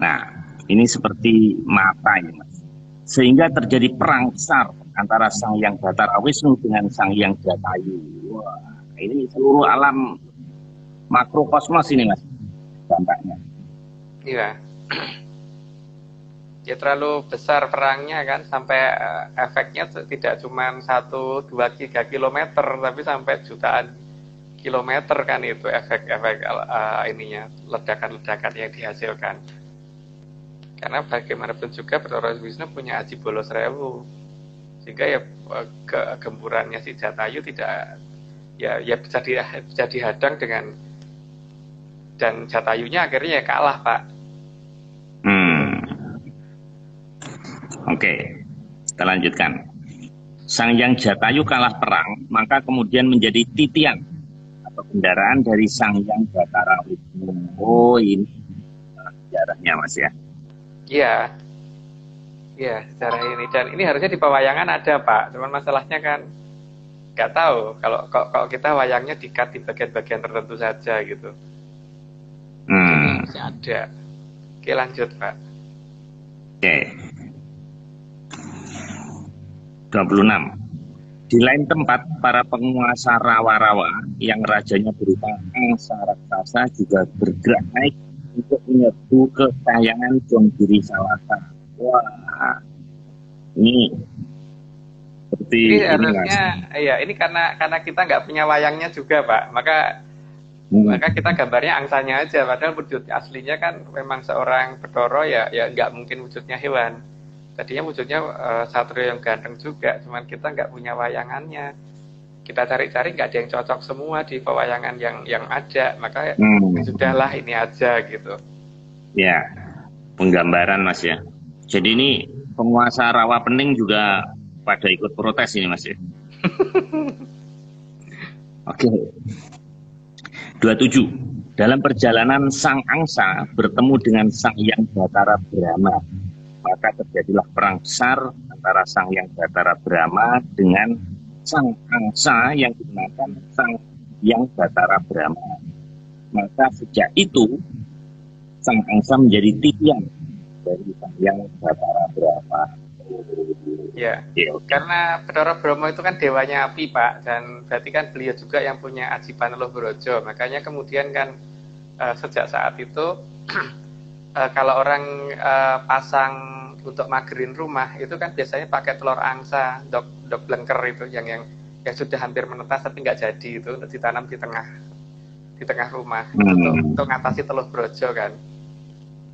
Nah, ini seperti mata ya, Mas. Sehingga terjadi perang besar antara Sang Hyang Batara Wisnu dengan Sang Hyang Jatayu. Wah, ini seluruh alam makrokosmos ini, Mas, dampaknya. Iya. Ya terlalu besar perangnya kan, sampai efeknya tidak cuma 1-2-3 kilometer, tapi sampai jutaan kilometer kan itu efek-efek ininya, ledakan-ledakan yang dihasilkan. Karena bagaimanapun juga Bathara Wisnu punya aji bolos rewu, sehingga ya kegemburannya si Jatayu tidak ya bisa dihadang dengan, dan Jatayunya akhirnya ya kalah, Pak. Oke, kita lanjutkan. Sang Hyang Jatayu kalah perang, maka kemudian menjadi titian atau kendaraan dari Sang Hyang Batara Wisnu. Oh, ini sejarahnya, Mas ya. Iya. Iya, sejarah ini. Dan ini harusnya di pewayangan ada, Pak. Cuman masalahnya kan nggak tahu. Kalau kita wayangnya di-cut di bagian-bagian tertentu saja gitu. Ini harusnya ada. Oke, lanjut, Pak. Oke. 26. Di lain tempat, para penguasa rawa-rawa yang rajanya berupa angsa raksasa juga bergerak naik untuk menyerbu ke Kahyangan Jonggiri Salaka. Wah, ini seperti ini harusnya, iya, ini karena kita nggak punya wayangnya juga, Pak. Maka kita gambarnya angsanya aja. Padahal wujud aslinya kan memang seorang Bathara, ya nggak mungkin wujudnya hewan. Tadinya wujudnya satria yang ganteng juga, cuman kita nggak punya wayangannya. Kita cari-cari nggak ada yang cocok semua di pewayangan yang ada, maka sudahlah ini aja gitu. Ya, penggambaran, Mas ya. Jadi ini penguasa Rawa Pening juga pada ikut protes ini, Mas ya. Oke. 27. Dalam perjalanan Sang Angsa bertemu dengan Sang Hyang Batara Brahma. Maka terjadilah perang besar antara Sang Hyang Batara Brahma dengan Sang Angsa yang digunakan Sang Hyang Batara Brahma. Maka sejak itu Sang Angsa menjadi titian dari Sang Hyang Batara Brahma. Ya, karena Bathara Brahma itu kan dewanya api, Pak, dan berarti kan beliau juga yang punya aji Paneluh Brojo. Makanya kemudian kan sejak saat itu kalau orang pasang untuk magerin rumah itu kan biasanya pakai telur angsa, dok blengker itu yang sudah hampir menetas tapi nggak jadi, itu untuk ditanam di di tengah rumah untuk ngatasi Teluh Brojo kan.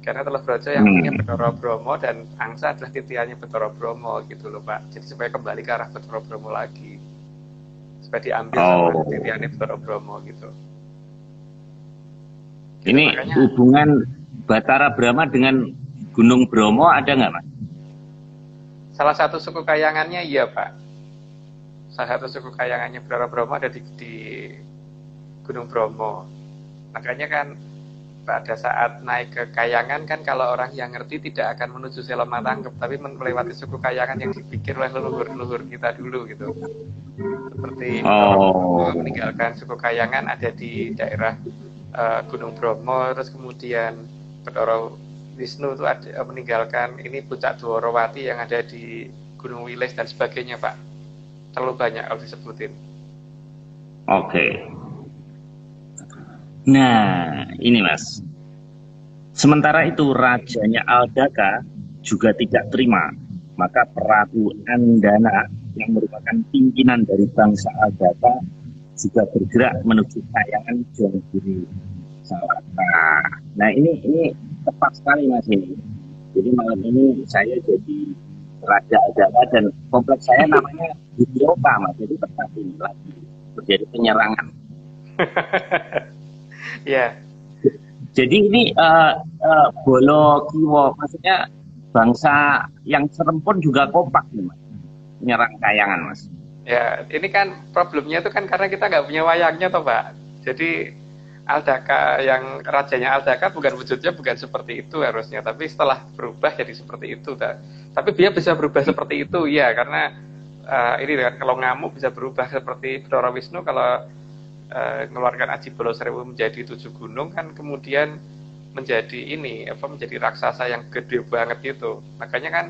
Karena Teluh Brojo yang punya Bathara Brahma dan angsa adalah titiannya Bathara Brahma gitu loh Pak. Jadi supaya kembali ke arah Bathara Brahma lagi, supaya diambil sama titiannya Bathara Brahma gitu. Ini makanya, hubungan Bathara Brahma dengan Gunung Bromo ada nggak Mas? Salah satu suku kayangannya iya Pak. Salah satu suku kayangannya Bathara Brahma ada di Gunung Bromo. Makanya kan pada saat naik ke kayangan kan kalau orang yang ngerti tidak akan menuju Selo Matangkep, tapi melewati suku kayangan yang dipikir oleh leluhur-leluhur kita dulu gitu. Seperti meninggalkan suku kayangan ada di daerah Gunung Bromo, terus kemudian Bathara Wisnu itu meninggalkan ini Puncak Dwarawati yang ada di Gunung Wilis dan sebagainya Pak. Terlalu banyak kalau disebutin. Oke. Nah, ini Mas. Sementara itu rajanya Aldaka juga tidak terima. Maka Prabu Andana yang merupakan pimpinan dari bangsa Aldaka juga bergerak menuju kayangan Jonggiri Salaka. Nah, ini tepat sekali Mas ini. Jadi malam ini saya jadi Raja Aldaka dan kompleks saya namanya Budioka Mas. Jadi tepat ini lagi terjadi penyerangan. Ya. Jadi ini Bolo Kiwo, maksudnya bangsa yang serempun juga kompak nih Mas, menyerang kayangan Mas. Ya, ini kan problemnya itu kan karena kita nggak punya wayangnya toh Pak. Jadi Aldaka yang rajanya Aldaka wujudnya bukan seperti itu harusnya, tapi setelah berubah jadi seperti itu. Tapi dia bisa berubah seperti itu ya, karena ini kan kalau ngamuk bisa berubah seperti Bathara Wisnu kalau mengeluarkan Aji Bolo Srewu menjadi 7 gunung kan kemudian menjadi menjadi raksasa yang gede banget itu. Makanya kan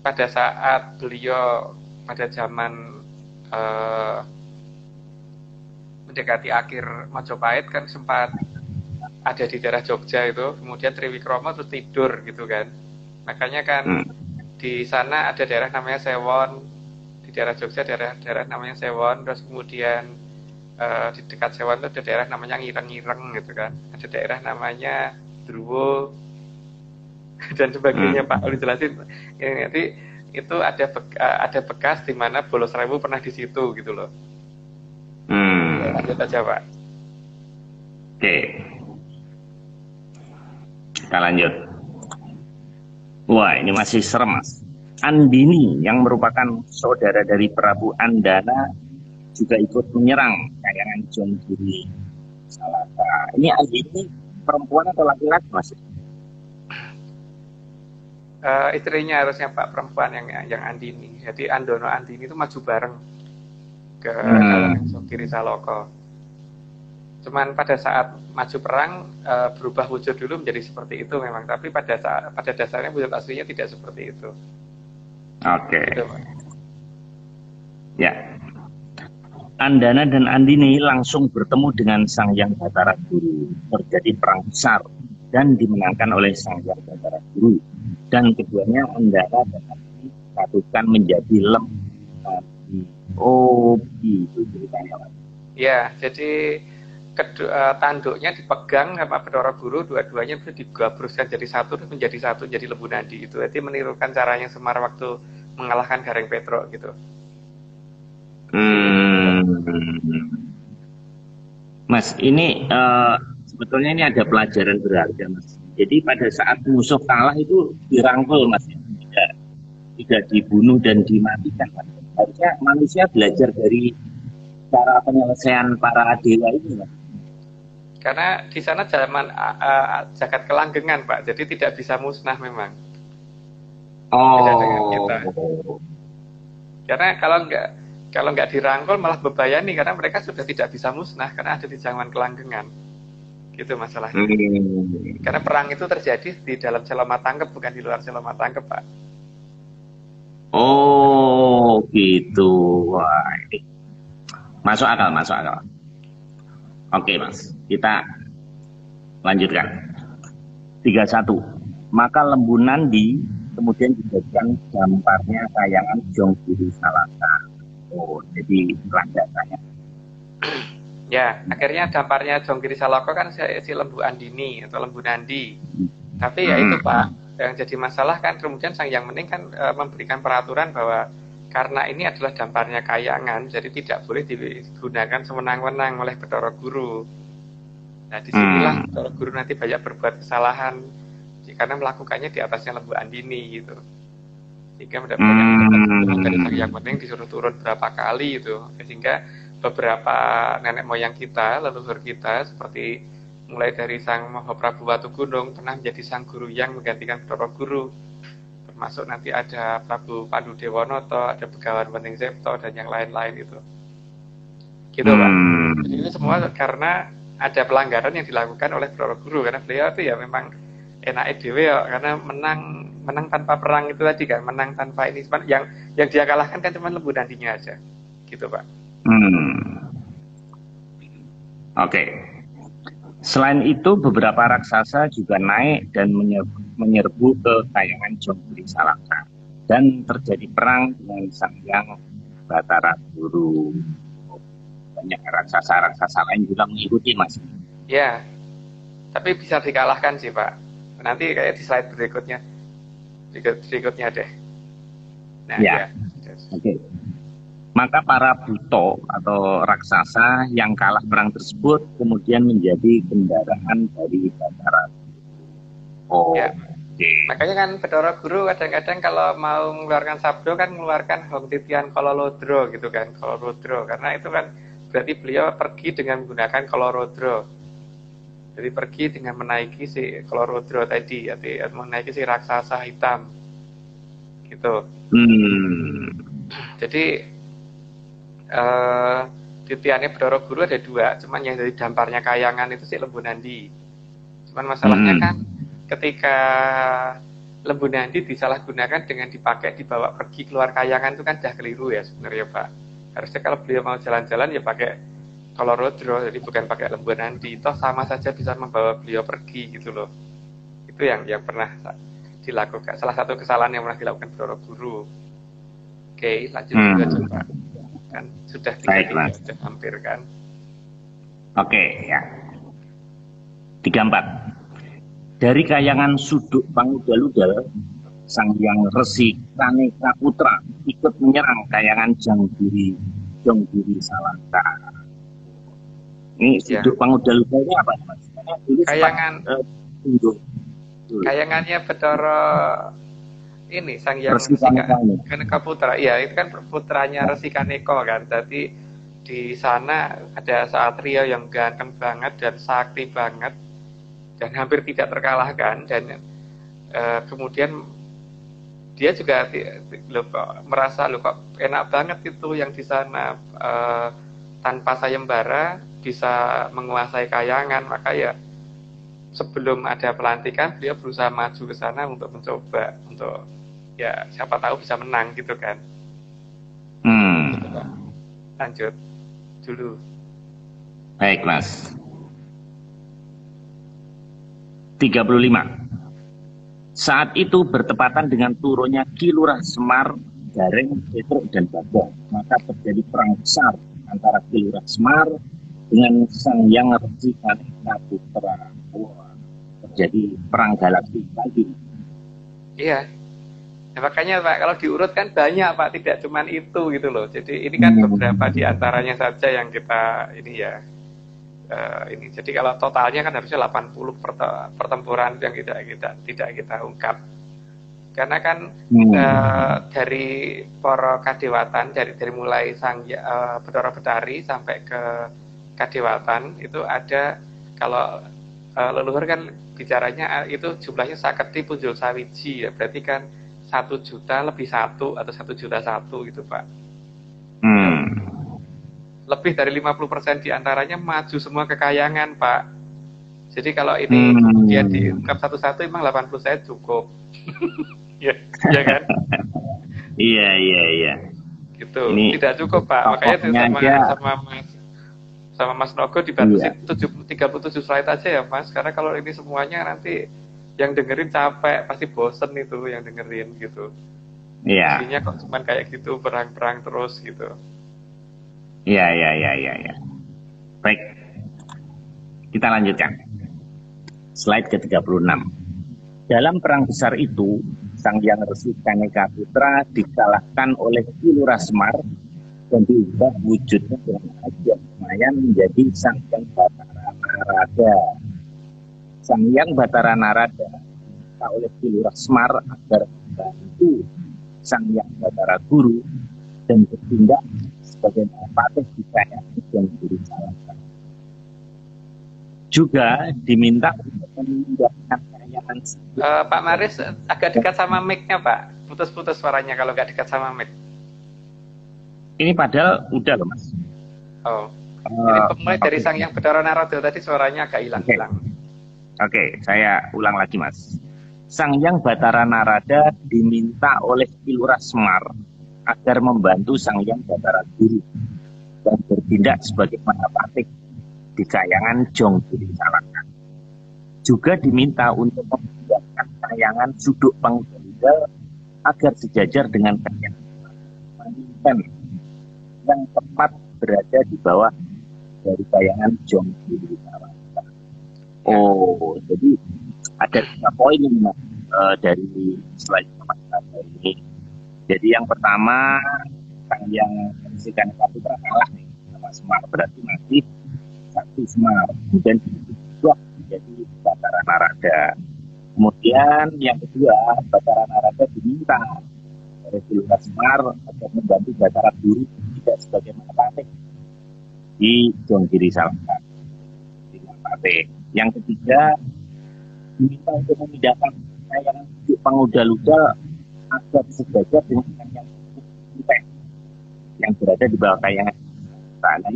pada saat beliau pada zaman mendekati akhir Majapahit kan sempat ada di daerah Jogja itu, kemudian Triwikromo terus tidur gitu kan. Makanya kan di sana ada daerah namanya Sewon, di daerah Jogja daerah namanya Sewon, terus kemudian di dekat Sewon itu ada daerah namanya Ngireng-Ngireng gitu kan, ada daerah namanya Druwo dan sebagainya Pak. Udah jelasin ini nanti itu ada bekas di mana Bolo Srewu pernah di situ gitu loh. Lanjut aja Pak. Oke, kita lanjut. Wah, ini masih serem Mas. Andini yang merupakan saudara dari Prabu Andana juga ikut menyerang kayangan Jonggiri Salaka. Ini Andini perempuan atau laki-laki Mas? Istrinya harusnya Pak, perempuan yang Andini. Jadi Andono Andini itu maju bareng ke Jonggiri Salaka. Cuman pada saat maju perang berubah wujud dulu menjadi seperti itu memang, tapi pada dasarnya wujud aslinya tidak seperti itu. Oke. Gitu, ya. Andana dan Andini langsung bertemu dengan Sang Hyang Bathara Guru. Terjadi perang besar dan dimenangkan oleh Sang Hyang Bathara Guru. Dan keduanya Andana dan Andini disatukan menjadi lembaga. Oh, gitu ceritanya. Ya, jadi tanduknya dipegang sama Bathara Guru, dua-duanya bisa digabruskan jadi satu, terus menjadi satu, jadi Lembu Nadi. Itu jadi menirukan caranya Semar waktu mengalahkan Gareng Petruk gitu. Mas, ini sebetulnya ini ada pelajaran berharga Mas. Jadi pada saat musuh kalah itu dirangkul Mas, tidak dibunuh dan dimatikan Mas. Harusnya manusia belajar dari cara penyelesaian para dewa ini Mas. Karena di sana zaman jagat kelanggengan Pak, jadi tidak bisa musnah memang. Beda dengan kita. Karena kalau nggak dirangkul malah bebayani, karena mereka sudah tidak bisa musnah karena ada di zaman kelanggengan. Gitu masalahnya. Karena perang itu terjadi di dalam Selo Matangkep, bukan di luar Selo Matangkep Pak. Oh gitu. Wah, ini masuk akal. Oke Mas, kita lanjutkan. 31. Maka Lembu Nandi kemudian dijadikan gambarnya kayangan Jonggiri Salaka. Oh, jadi landasannya. Ya, akhirnya damparnya Jonggiri Saloko kan si Lembu Andini atau Lembu Nandi. Tapi ya itu Pak, yang jadi masalah kan kemudian Sang Hyang Mening kan memberikan peraturan bahwa karena ini adalah damparnya Kahyangan, jadi tidak boleh digunakan sewenang-wenang oleh Bathara Guru. Nah, disinilah Bathara Guru nanti banyak berbuat kesalahan karena melakukannya di atasnya Lembu Andini gitu. Sehingga mendapatkan dari Sang Hyang Mening disuruh turun berapa kali gitu, sehingga beberapa nenek moyang kita, leluhur kita, seperti mulai dari Sang Mahaprabu Watu Gunung pernah menjadi sang guru yang menggantikan Bathara Guru, termasuk nanti ada Prabu Pandu Dewonoto, ada Begawan Wening Septo dan yang lain-lain itu, gitu Pak. Jadi ini semua karena ada pelanggaran yang dilakukan oleh Bathara Guru, karena beliau itu ya memang enak dewe ya, karena menang tanpa perang itu tadi kan, menang tanpa ini, yang dia kalahkan kan cuma Lembu Nandinya aja, gitu Pak. Oke. Selain itu, beberapa raksasa juga naik dan menyerbu ke Kahyangan Jonggiri Salaka, dan terjadi perang dengan Sang Hyang Bathara Guru. Banyak raksasa-raksasa lain juga mengikuti, Mas. Ya, tapi bisa dikalahkan sih Pak. Nanti kayak di slide berikutnya deh. Nah, ya. Oke. Maka para buto atau raksasa yang kalah perang tersebut kemudian menjadi kendaraan dari Bathara Guru. Ya. Makanya kan Bathara Guru kadang-kadang kalau mau mengeluarkan sabdo kan mengeluarkan Hong Titian Kolorodro gitu kan, Kolorodro, karena itu kan berarti beliau pergi dengan menggunakan Kolorodro. Jadi pergi dengan menaiki si Kolorodro tadi, atau menaiki si raksasa hitam, gitu. Jadi titiannya Bathara Guru ada dua, cuman yang dari damparnya Kahyangan itu si Lembu Nandi. Cuman masalahnya kan ketika Lembu Nandi disalahgunakan dengan dibawa pergi keluar Kahyangan itu kan udah keliru ya sebenarnya Pak. Harusnya kalau beliau mau jalan-jalan ya pakai Kolorodro, jadi bukan pakai Lembu Nandi. Toh sama saja bisa membawa beliau pergi gitu loh. Itu yang pernah dilakukan, salah satu kesalahan yang pernah dilakukan Bathara Guru. Oke, lanjut juga coba. Kan sudah 3 sudah hampir kan. Oke, ya. 34. Dari Kahyangan Suduk Pangudal-udal, Sang Hyang Resi Kaneka Putra ikut menyerang Kahyangan Jonggiri Salaka. Ini Suduk Pangudal-udal ini apa, Mas? Kahyangan Kahyangannya Bathara ini Sang Hyang Resi Kaneka Putra. Iya, itu kan putranya Resi Kaneka kan. Jadi di sana ada satria yang ganteng banget dan sakti banget dan hampir tidak terkalahkan, dan kemudian dia juga merasa kok enak banget itu yang di sana tanpa sayembara bisa menguasai Kahyangan. Maka ya sebelum ada pelantikan beliau berusaha maju ke sana untuk mencoba untuk ya siapa tahu bisa menang gitu kan. Gitu, Pak. Lanjut dulu. Baik Mas. 35. Saat itu bertepatan dengan turunnya Ki Lurah Semar, Gareng, Petruk, dan Bagong. Maka terjadi perang besar antara Ki Lurah Semar dengan Sang Hyang Resi Kaneka Putra. Terjadi perang galaksi lagi. Iya. Nah, makanya Pak, kalau diurut kan banyak Pak, tidak cuma itu gitu loh. Jadi ini kan beberapa di antaranya saja yang kita ini ya. Ini jadi kalau totalnya kan harusnya 80 pertempuran yang tidak kita ungkap, karena kan dari para kadewatan, dari mulai Sang Bathara Betari sampai ke kadewatan itu ada, kalau leluhur kan bicaranya itu jumlahnya saketi punjul sawiji ya, berarti kan 1 juta lebih 1 atau 1 juta 1 gitu Pak. Lebih dari 50% diantaranya maju semua ke Kahyangan Pak. Jadi kalau ini kemudian diungkap satu-satu emang 80 saya cukup. Ya kan? Iya. Gitu. Ini tidak cukup Pak. Makanya sama Mas Nogo dibatasi 37 slide aja ya Mas. Karena kalau ini semuanya nanti yang dengerin capek, pasti bosen itu yang dengerin gitu. Iya. Jadinya kok cuman kayak gitu perang-perang terus gitu. Iya. Baik, kita lanjutkan. Slide ke-36. Dalam perang besar itu, Sang Hyang Resi Kaneka Putra dikalahkan oleh Kilura Semar dan diubah wujudnya dengan ajian lumayan menjadi Sang Hyang Batara Narada. Sang Hyang Batara Narada diminta oleh Kilura Semar agar membantu Sang Hyang Batara Guru dan bertindak sebagai patih di kerajaan dan guru Salaka. Juga diminta untuk memindahkan kekayaan Pak Maris agak dekat sama mic-nya Pak, putus-putus suaranya kalau nggak dekat sama mic. Ini padahal udah loh Mas. Oh, jadi mulai dari Sang Hyang Batara Narada tadi suaranya agak hilang-hilang. Oke, saya ulang lagi Mas. Sang Hyang Batara Narada diminta oleh Kilura Semar agar membantu Sang Hyang Batara Guru dan bertindak sebagai patih di kayangan Jonggiri Salaka. Juga diminta untuk memindahkan kayangan Suduk Panggalgal agar sejajar dengan kayangan Maniten yang tepat berada di bawah dari kayangan Jonggiri Salaka. Oh, jadi ada 3 poin ini Mas, dari slide ini. Jadi yang pertama, Sang Hyang Resi Kaneka Putra kalah nih sama Semar, berarti masih satu Semar. Kemudian diubah menjadi Batara Narada. Kemudian yang kedua, Batara Narada diminta oleh Kilura Semar agar membantu Batara Guru tidak sebagai patih di Jonggiri Salaka. Yang ketiga, diminta untuk memindahkan kayangan Suduk Panggalgal agar sejajar dengan kayangan Maniten yang berada di bawah kayangan. Nah,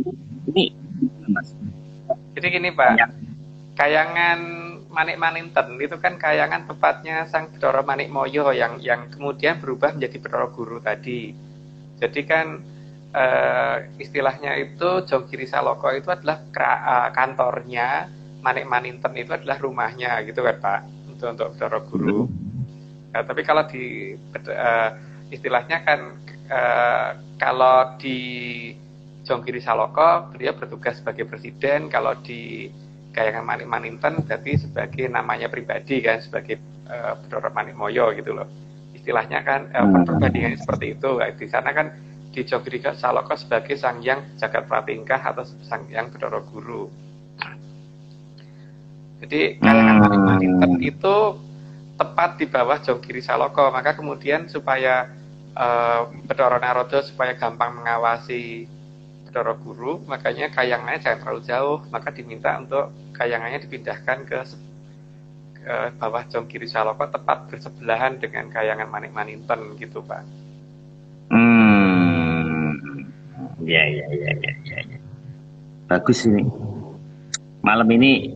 ini Mas. Jadi gini Pak, kayangan Manik Maninten itu kan kayangan tepatnya Sang Bathara Manikmaya yang kemudian berubah menjadi Bathara Guru tadi. Jadi kan istilahnya itu Jonggiri Salaka itu adalah kantornya, Manik Maninten itu adalah rumahnya gitu kan Pak, untuk Bathara Guru. Nah, tapi kalau di istilahnya kan kalau di Jonggiri Salaka beliau bertugas sebagai presiden, kalau di kayangan Manik Maninten berarti sebagai namanya pribadi kan, sebagai Bathara Manikmaya gitu loh. Istilahnya kan perbandingannya seperti itu. Di sana kan di Jonggiri Salaka sebagai Sang Hyang Jagat Pratingkah atau Sang Hyang Bathara Guru. Jadi kayangan Manik Maninten itu tepat di bawah Jonggiri Salaka, maka kemudian supaya Bathara Narada supaya gampang mengawasi Bathara Guru, makanya kayangannya jangan terlalu jauh, maka diminta untuk kayangannya dipindahkan ke bawah Jonggiri Salaka, tepat bersebelahan dengan kayangan Manik Maninten gitu Pak. Ya. Bagus ini. Malam ini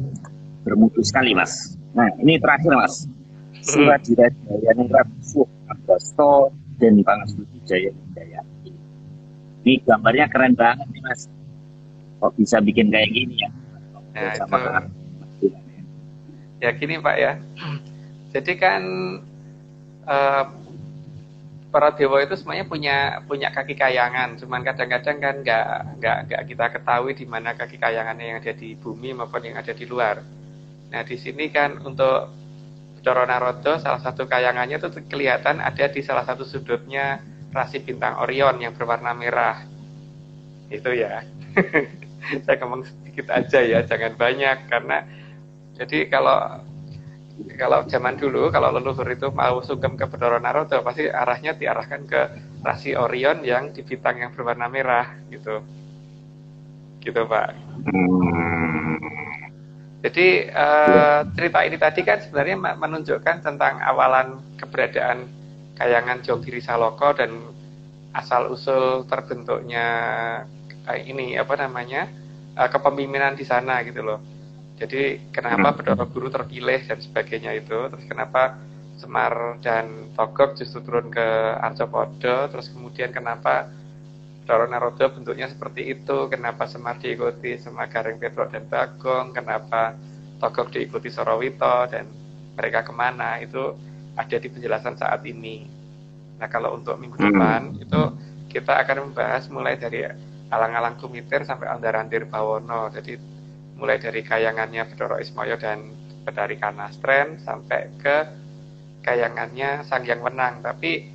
bermutu sekali Mas. Nah ini terakhir Mas. Suradira Jayaningrat Suh Agasto dan Pangastuti Jayaningdayani. Ini gambarnya keren banget nih Mas. Kok bisa bikin kayak gini ya? Nah, itu. Ya gini Pak ya. Jadi kan para dewa itu semuanya punya kaki kayangan, cuman kadang-kadang kan nggak kita ketahui di mana kaki kayangannya yang ada di bumi maupun yang ada di luar. Nah di sini kan untuk Bathara Narada salah satu kayangannya itu kelihatan ada di salah satu sudutnya rasi bintang Orion yang berwarna merah. Itu ya. Saya ngomong sedikit aja ya, jangan banyak, karena jadi kalau zaman dulu kalau leluhur itu mau sungkem ke Bathara Narada pasti arahnya diarahkan ke rasi Orion yang di bintang yang berwarna merah gitu Pak. Jadi cerita ini tadi kan sebenarnya menunjukkan tentang awalan keberadaan kayangan Jonggiri Salaka dan asal usul terbentuknya ini kepemimpinan di sana gitu loh. Jadi kenapa Bathara Guru terpilih dan sebagainya itu, terus kenapa Semar dan Togog justru turun ke Arcapada, terus kemudian kenapa Bathara Narada bentuknya seperti itu, kenapa Semar diikuti sama Gareng Petruk dan Bagong, kenapa Togog diikuti Sorawito dan mereka kemana, itu ada di penjelasan saat ini. Nah kalau untuk minggu depan itu kita akan membahas mulai dari Alang-alang Kumitir sampai Ondarandir Bawono. Jadi mulai dari kayangannya Bathara Ismaya dan Bathari Kanastren sampai ke kayangannya Sang Hyang Wenang. Tapi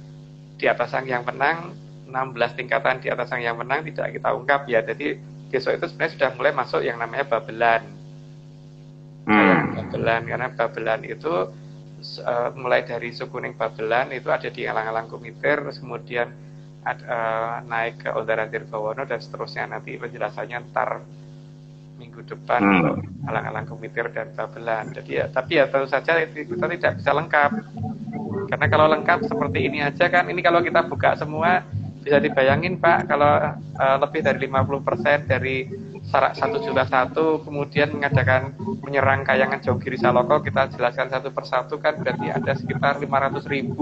di atas Sang Hyang Wenang, 16 tingkatan di atas Sang Hyang Wenang tidak kita ungkap ya. Jadi besok itu sebenarnya sudah mulai masuk yang namanya Babelan. Babelan, karena Babelan itu mulai dari Sukuning Babelan itu ada di Alang-alang Kumitir, terus kemudian naik ke Ondarandir Bawono dan seterusnya. Nanti penjelasannya ntar minggu depan untuk Alang-alang Kumitir dan Babelan. Jadi ya, tapi ya tentu saja kita tidak bisa lengkap. Karena kalau lengkap seperti ini aja kan, ini kalau kita buka semua bisa dibayangin Pak, kalau lebih dari 50% dari syarat 1.100.000 kemudian mengadakan menyerang kayangan Jogiri Saloko, kita jelaskan satu persatu kan berarti ada sekitar 500.000.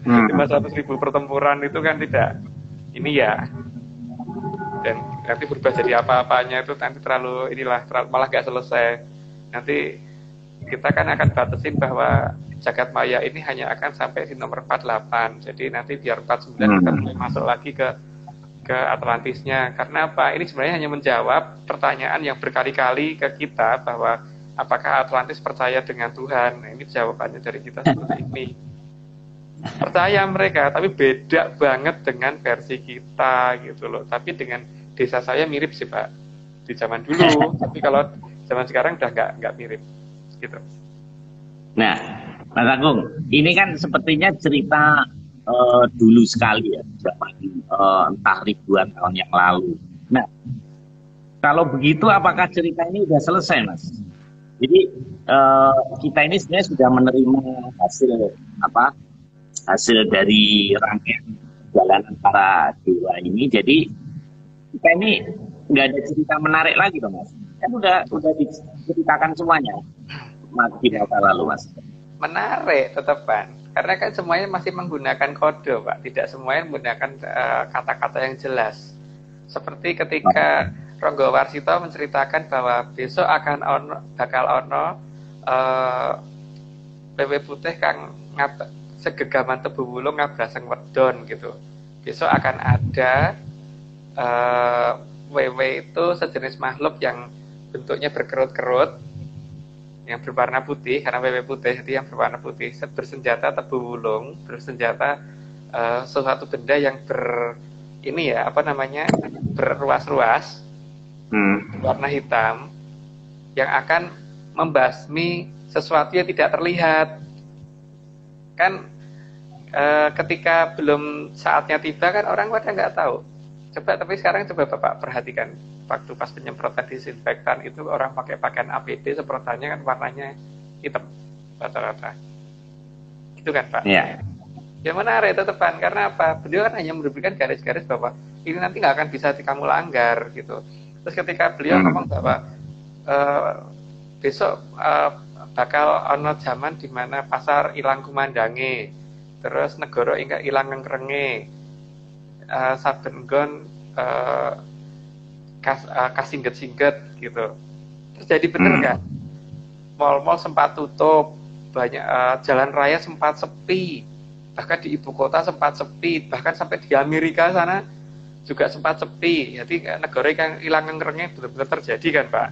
500.000 pertempuran itu kan tidak ini ya, dan nanti berubah jadi apa-apanya itu nanti terlalu malah gak selesai. Nanti kita kan akan batasin bahwa jagat maya ini hanya akan sampai di nomor 48, jadi nanti biar 49 kita mulai masuk lagi ke Atlantisnya. Karena apa? Ini sebenarnya hanya menjawab pertanyaan yang berkali-kali ke kita bahwa apakah Atlantis percaya dengan Tuhan. Nah, ini jawabannya dari kita seperti ini. Percaya mereka, tapi beda banget dengan versi kita gitu loh. Tapi dengan desa saya mirip sih Pak di zaman dulu, tapi kalau zaman sekarang udah nggak mirip gitu. Nah, Mas Agung, ini kan sepertinya cerita dulu sekali ya, zaman entah ribuan tahun yang lalu. Nah, kalau begitu apakah cerita ini sudah selesai, Mas? Jadi kita ini sebenarnya sudah menerima hasil dari rangkaian perjalanan para dewa ini. Jadi kita ini nggak ada cerita menarik lagi, dong, Mas. Kan udah diceritakan semuanya di masa lalu, Mas. Menarik tetepan. Karena kan semuanya masih menggunakan kode, Pak. Tidak semuanya menggunakan kata-kata yang jelas. Seperti ketika Ronggo Warsito menceritakan bahwa besok bakal ono wewe putih kang segegaman tebu wulung ngabraseng wedon gitu. Besok akan ada wewe itu sejenis makhluk yang bentuknya berkerut-kerut, yang berwarna putih, karena wewe putih jadi yang berwarna putih, bersenjata tebu wulung, bersenjata sesuatu benda yang berruas-ruas, warna hitam, yang akan membasmi sesuatu yang tidak terlihat. Kan ketika belum saatnya tiba kan orang pada nggak tahu. Tapi sekarang coba Bapak perhatikan, waktu pas penyemprotan disinfektan itu orang pakai pakaian APD, semprotannya kan warnanya hitam rata-rata. Gitu kan Pak? Iya. Ya menarik tetepan, karena apa? Beliau kan hanya memberikan garis-garis bahwa ini nanti nggak akan bisa kamu langgar gitu. Terus ketika beliau ngomong bahwa besok bakal ono zaman di mana pasar ilang kumandange, terus negara ingkang ilang ngrenge, saben nggon kasingget-singget gitu. Terus jadi bener kan? Mal-mal sempat tutup, banyak jalan raya sempat sepi, bahkan di ibu kota sempat sepi, bahkan sampai di Amerika sana juga sempat sepi. Jadi negara yang hilang ngerengnya benar-benar terjadi kan Pak.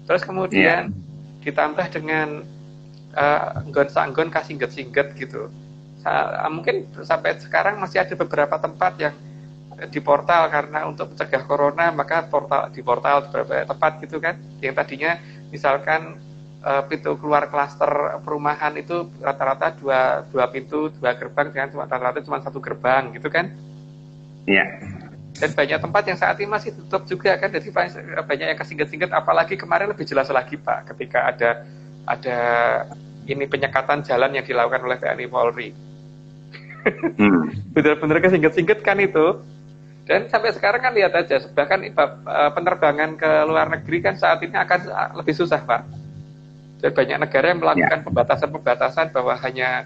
Terus kemudian ditambah dengan nggon-sanggon kasingget-singget gitu. Mungkin sampai sekarang masih ada beberapa tempat yang di portal karena untuk mencegah corona, maka di portal beberapa tempat gitu kan, yang tadinya misalkan pintu keluar klaster perumahan itu rata-rata dua pintu, 2 gerbang, dengan rata-rata cuma 1 gerbang gitu kan. Iya. Dan banyak tempat yang saat ini masih tutup juga kan, jadi banyak yang kesingget-singget. Apalagi kemarin lebih jelas lagi Pak, ketika ada ini penyekatan jalan yang dilakukan oleh TNI Polri. Benar-benar kesingget-singget kan itu. Dan sampai sekarang kan lihat aja, bahkan penerbangan ke luar negeri kan saat ini akan lebih susah Pak. Dan banyak negara yang melakukan pembatasan-pembatasan bahwa hanya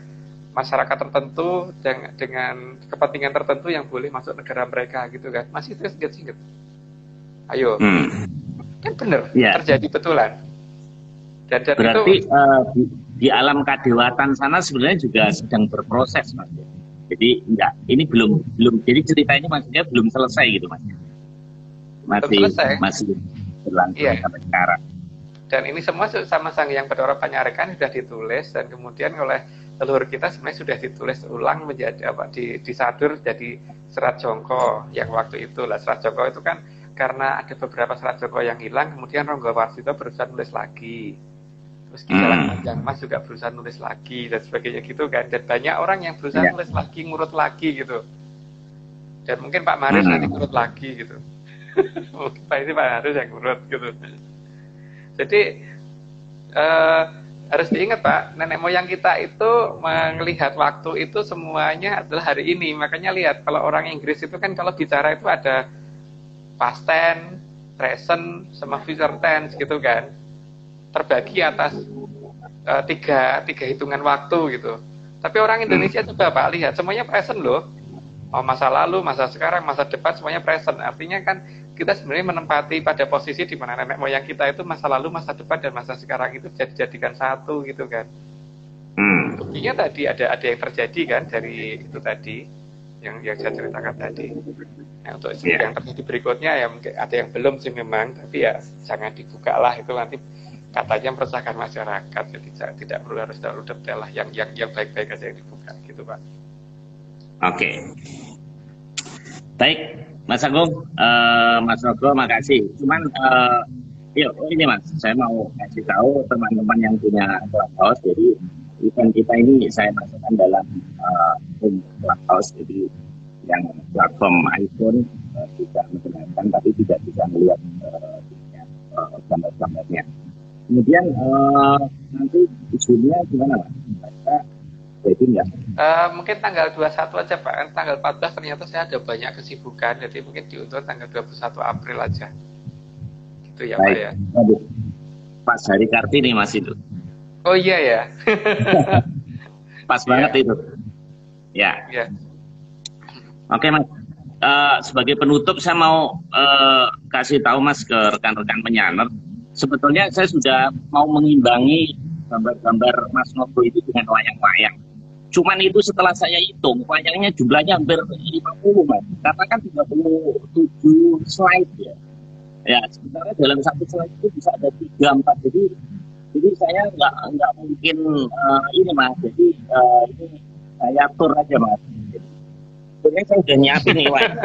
masyarakat tertentu dengan kepentingan tertentu yang boleh masuk negara mereka gitu kan. Masih itu singget-singget. Ayo. Kan bener, terjadi betulan. Dan berarti itu, di alam kadewatan sana sebenarnya juga sedang berproses Mas. Jadi enggak, ini belum jadi cerita ini maksudnya belum selesai gitu Mas. Masih berlangsung sampai sekarang. Dan ini semua sama Sang Hyang Bathara Panyarekan sudah ditulis, dan kemudian oleh leluhur kita sebenarnya sudah ditulis ulang menjadi disadur jadi Serat Jongko yang waktu itu lah. Serat Jongko itu kan karena ada beberapa Serat Jongko yang hilang, kemudian Ronggo Warsito berusaha nulis lagi, terus Kisalang Panjang Mas juga berusaha nulis lagi dan sebagainya gitu kan. Dan banyak orang yang berusaha nulis lagi, ngurut lagi gitu. Dan mungkin Pak Maris nanti ngurut lagi gitu. Mungkin Pak Maris yang ngurut gitu. Jadi harus diingat Pak, nenek moyang kita itu melihat waktu itu semuanya adalah hari ini. Makanya lihat, kalau orang Inggris itu kan kalau bicara itu ada past tense, present, sama future tense gitu kan. Terbagi atas tiga hitungan waktu gitu. Tapi orang Indonesia coba Pak lihat, semuanya present loh. Masa lalu, masa sekarang, masa depan, semuanya present. Artinya kan kita sebenarnya menempati pada posisi di mana nenek moyang kita itu masa lalu, masa depan, dan masa sekarang itu dijadikan satu gitu kan. Buktinya tadi ada yang terjadi kan dari itu tadi yang saya ceritakan tadi. Nah, untuk yang terjadi berikutnya ya mungkin ada yang belum sih memang, tapi ya jangan dibuka lah, itu nanti katanya meresahkan masyarakat. Jadi tidak perlu harus terlalu detail lah, yang baik-baik aja yang dibuka gitu Pak. Oke. Baik, Mas Agung, Mas Rogo, makasih. Cuman, ini Mas, saya mau kasih tahu teman-teman yang punya Clubhouse. Jadi event kita ini saya masukkan dalam Clubhouse. Jadi yang platform iPhone bisa mendengarkan, tapi tidak bisa melihat gambar-gambarnya. Kemudian nanti isunya gimana Mas? Jadi enggak? Mungkin tanggal 21 aja Pak, kan tanggal 14 ternyata saya ada banyak kesibukan, jadi mungkin diundur tanggal 21 April aja gitu ya. Baik. Pak ya. Aduh, pas hari Kartini Mas itu. Oh iya ya. Pas banget itu ya. Oke Mas, sebagai penutup saya mau kasih tahu Mas ke rekan-rekan penyaner, sebetulnya saya sudah mau mengimbangi gambar-gambar Mas Nogo itu dengan wayang-wayang. Cuman itu setelah saya hitung, wayangnya jumlahnya hampir 50 Mas. Karena kan 37 slide ya. Ya, sebenarnya dalam satu slide itu bisa ada 3-4. Jadi saya nggak mungkin ini Mas. Jadi ini saya atur aja Mas. Sebenarnya saya udah nyiapin nih wayang.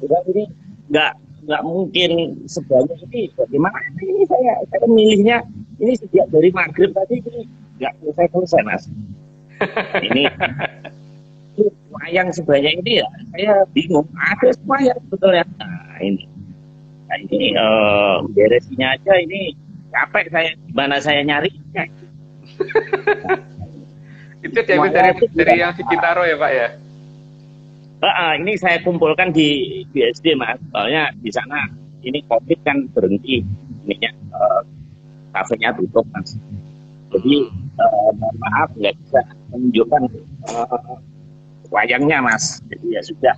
Ini nggak mungkin sebanyak ini. Bagaimana ini saya milihnya ini sejak dari maghrib tadi ini nggak selesai Mas. Ini wayang sebanyak ini ya saya bingung. Ada wayang sebetulnya. Nah ini beresinnya aja ini capek saya. Gimana saya nyarinya? Itu diambil dari yang di Bintaro ya Pak ya? Ini saya kumpulkan di BSD Mas. Soalnya di sana ini COVID kan berhenti, ininya kafenya tutup Mas. Jadi mohon maaf nggak bisa menunjukkan wayangnya Mas. Jadi ya sudah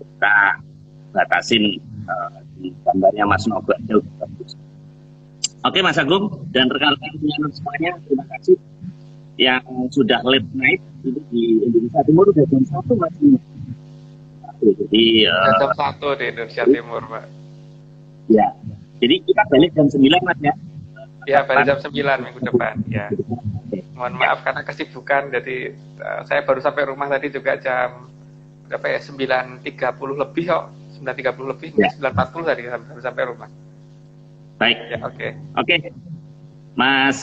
kita batasin di gambarnya Mas Nogo aja. Oke Mas Agung dan rekan-rekan penyanyi semuanya, terima kasih yang sudah late night itu di Indonesia Timur udah jam 1 Mas. Jadi jam 1 di Indonesia Timur Pak. Ya, jadi kita balik jam 9 Mas ya. Ya, balik jam 9 minggu depan ya. Mohon maaf karena kesibukan, jadi saya baru sampai rumah tadi juga jam berapa ya, 9.30 lebih kok, 9.30 lebih, ya. 9.40 tadi baru sampai rumah. Baik. Ya, oke. Oke. Mas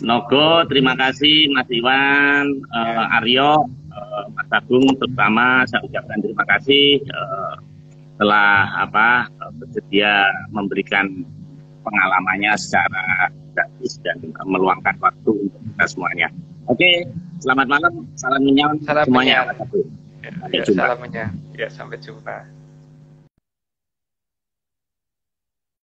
Nogo, terima kasih. Mas Iwan, Aryo, Mas Agung, terutama saya ucapkan terima kasih telah bersedia memberikan pengalamannya secara gratis dan meluangkan waktu untuk kita semuanya. Oke, selamat malam, salam menyawan semuanya. Salam menyawan. Ya, sampai jumpa.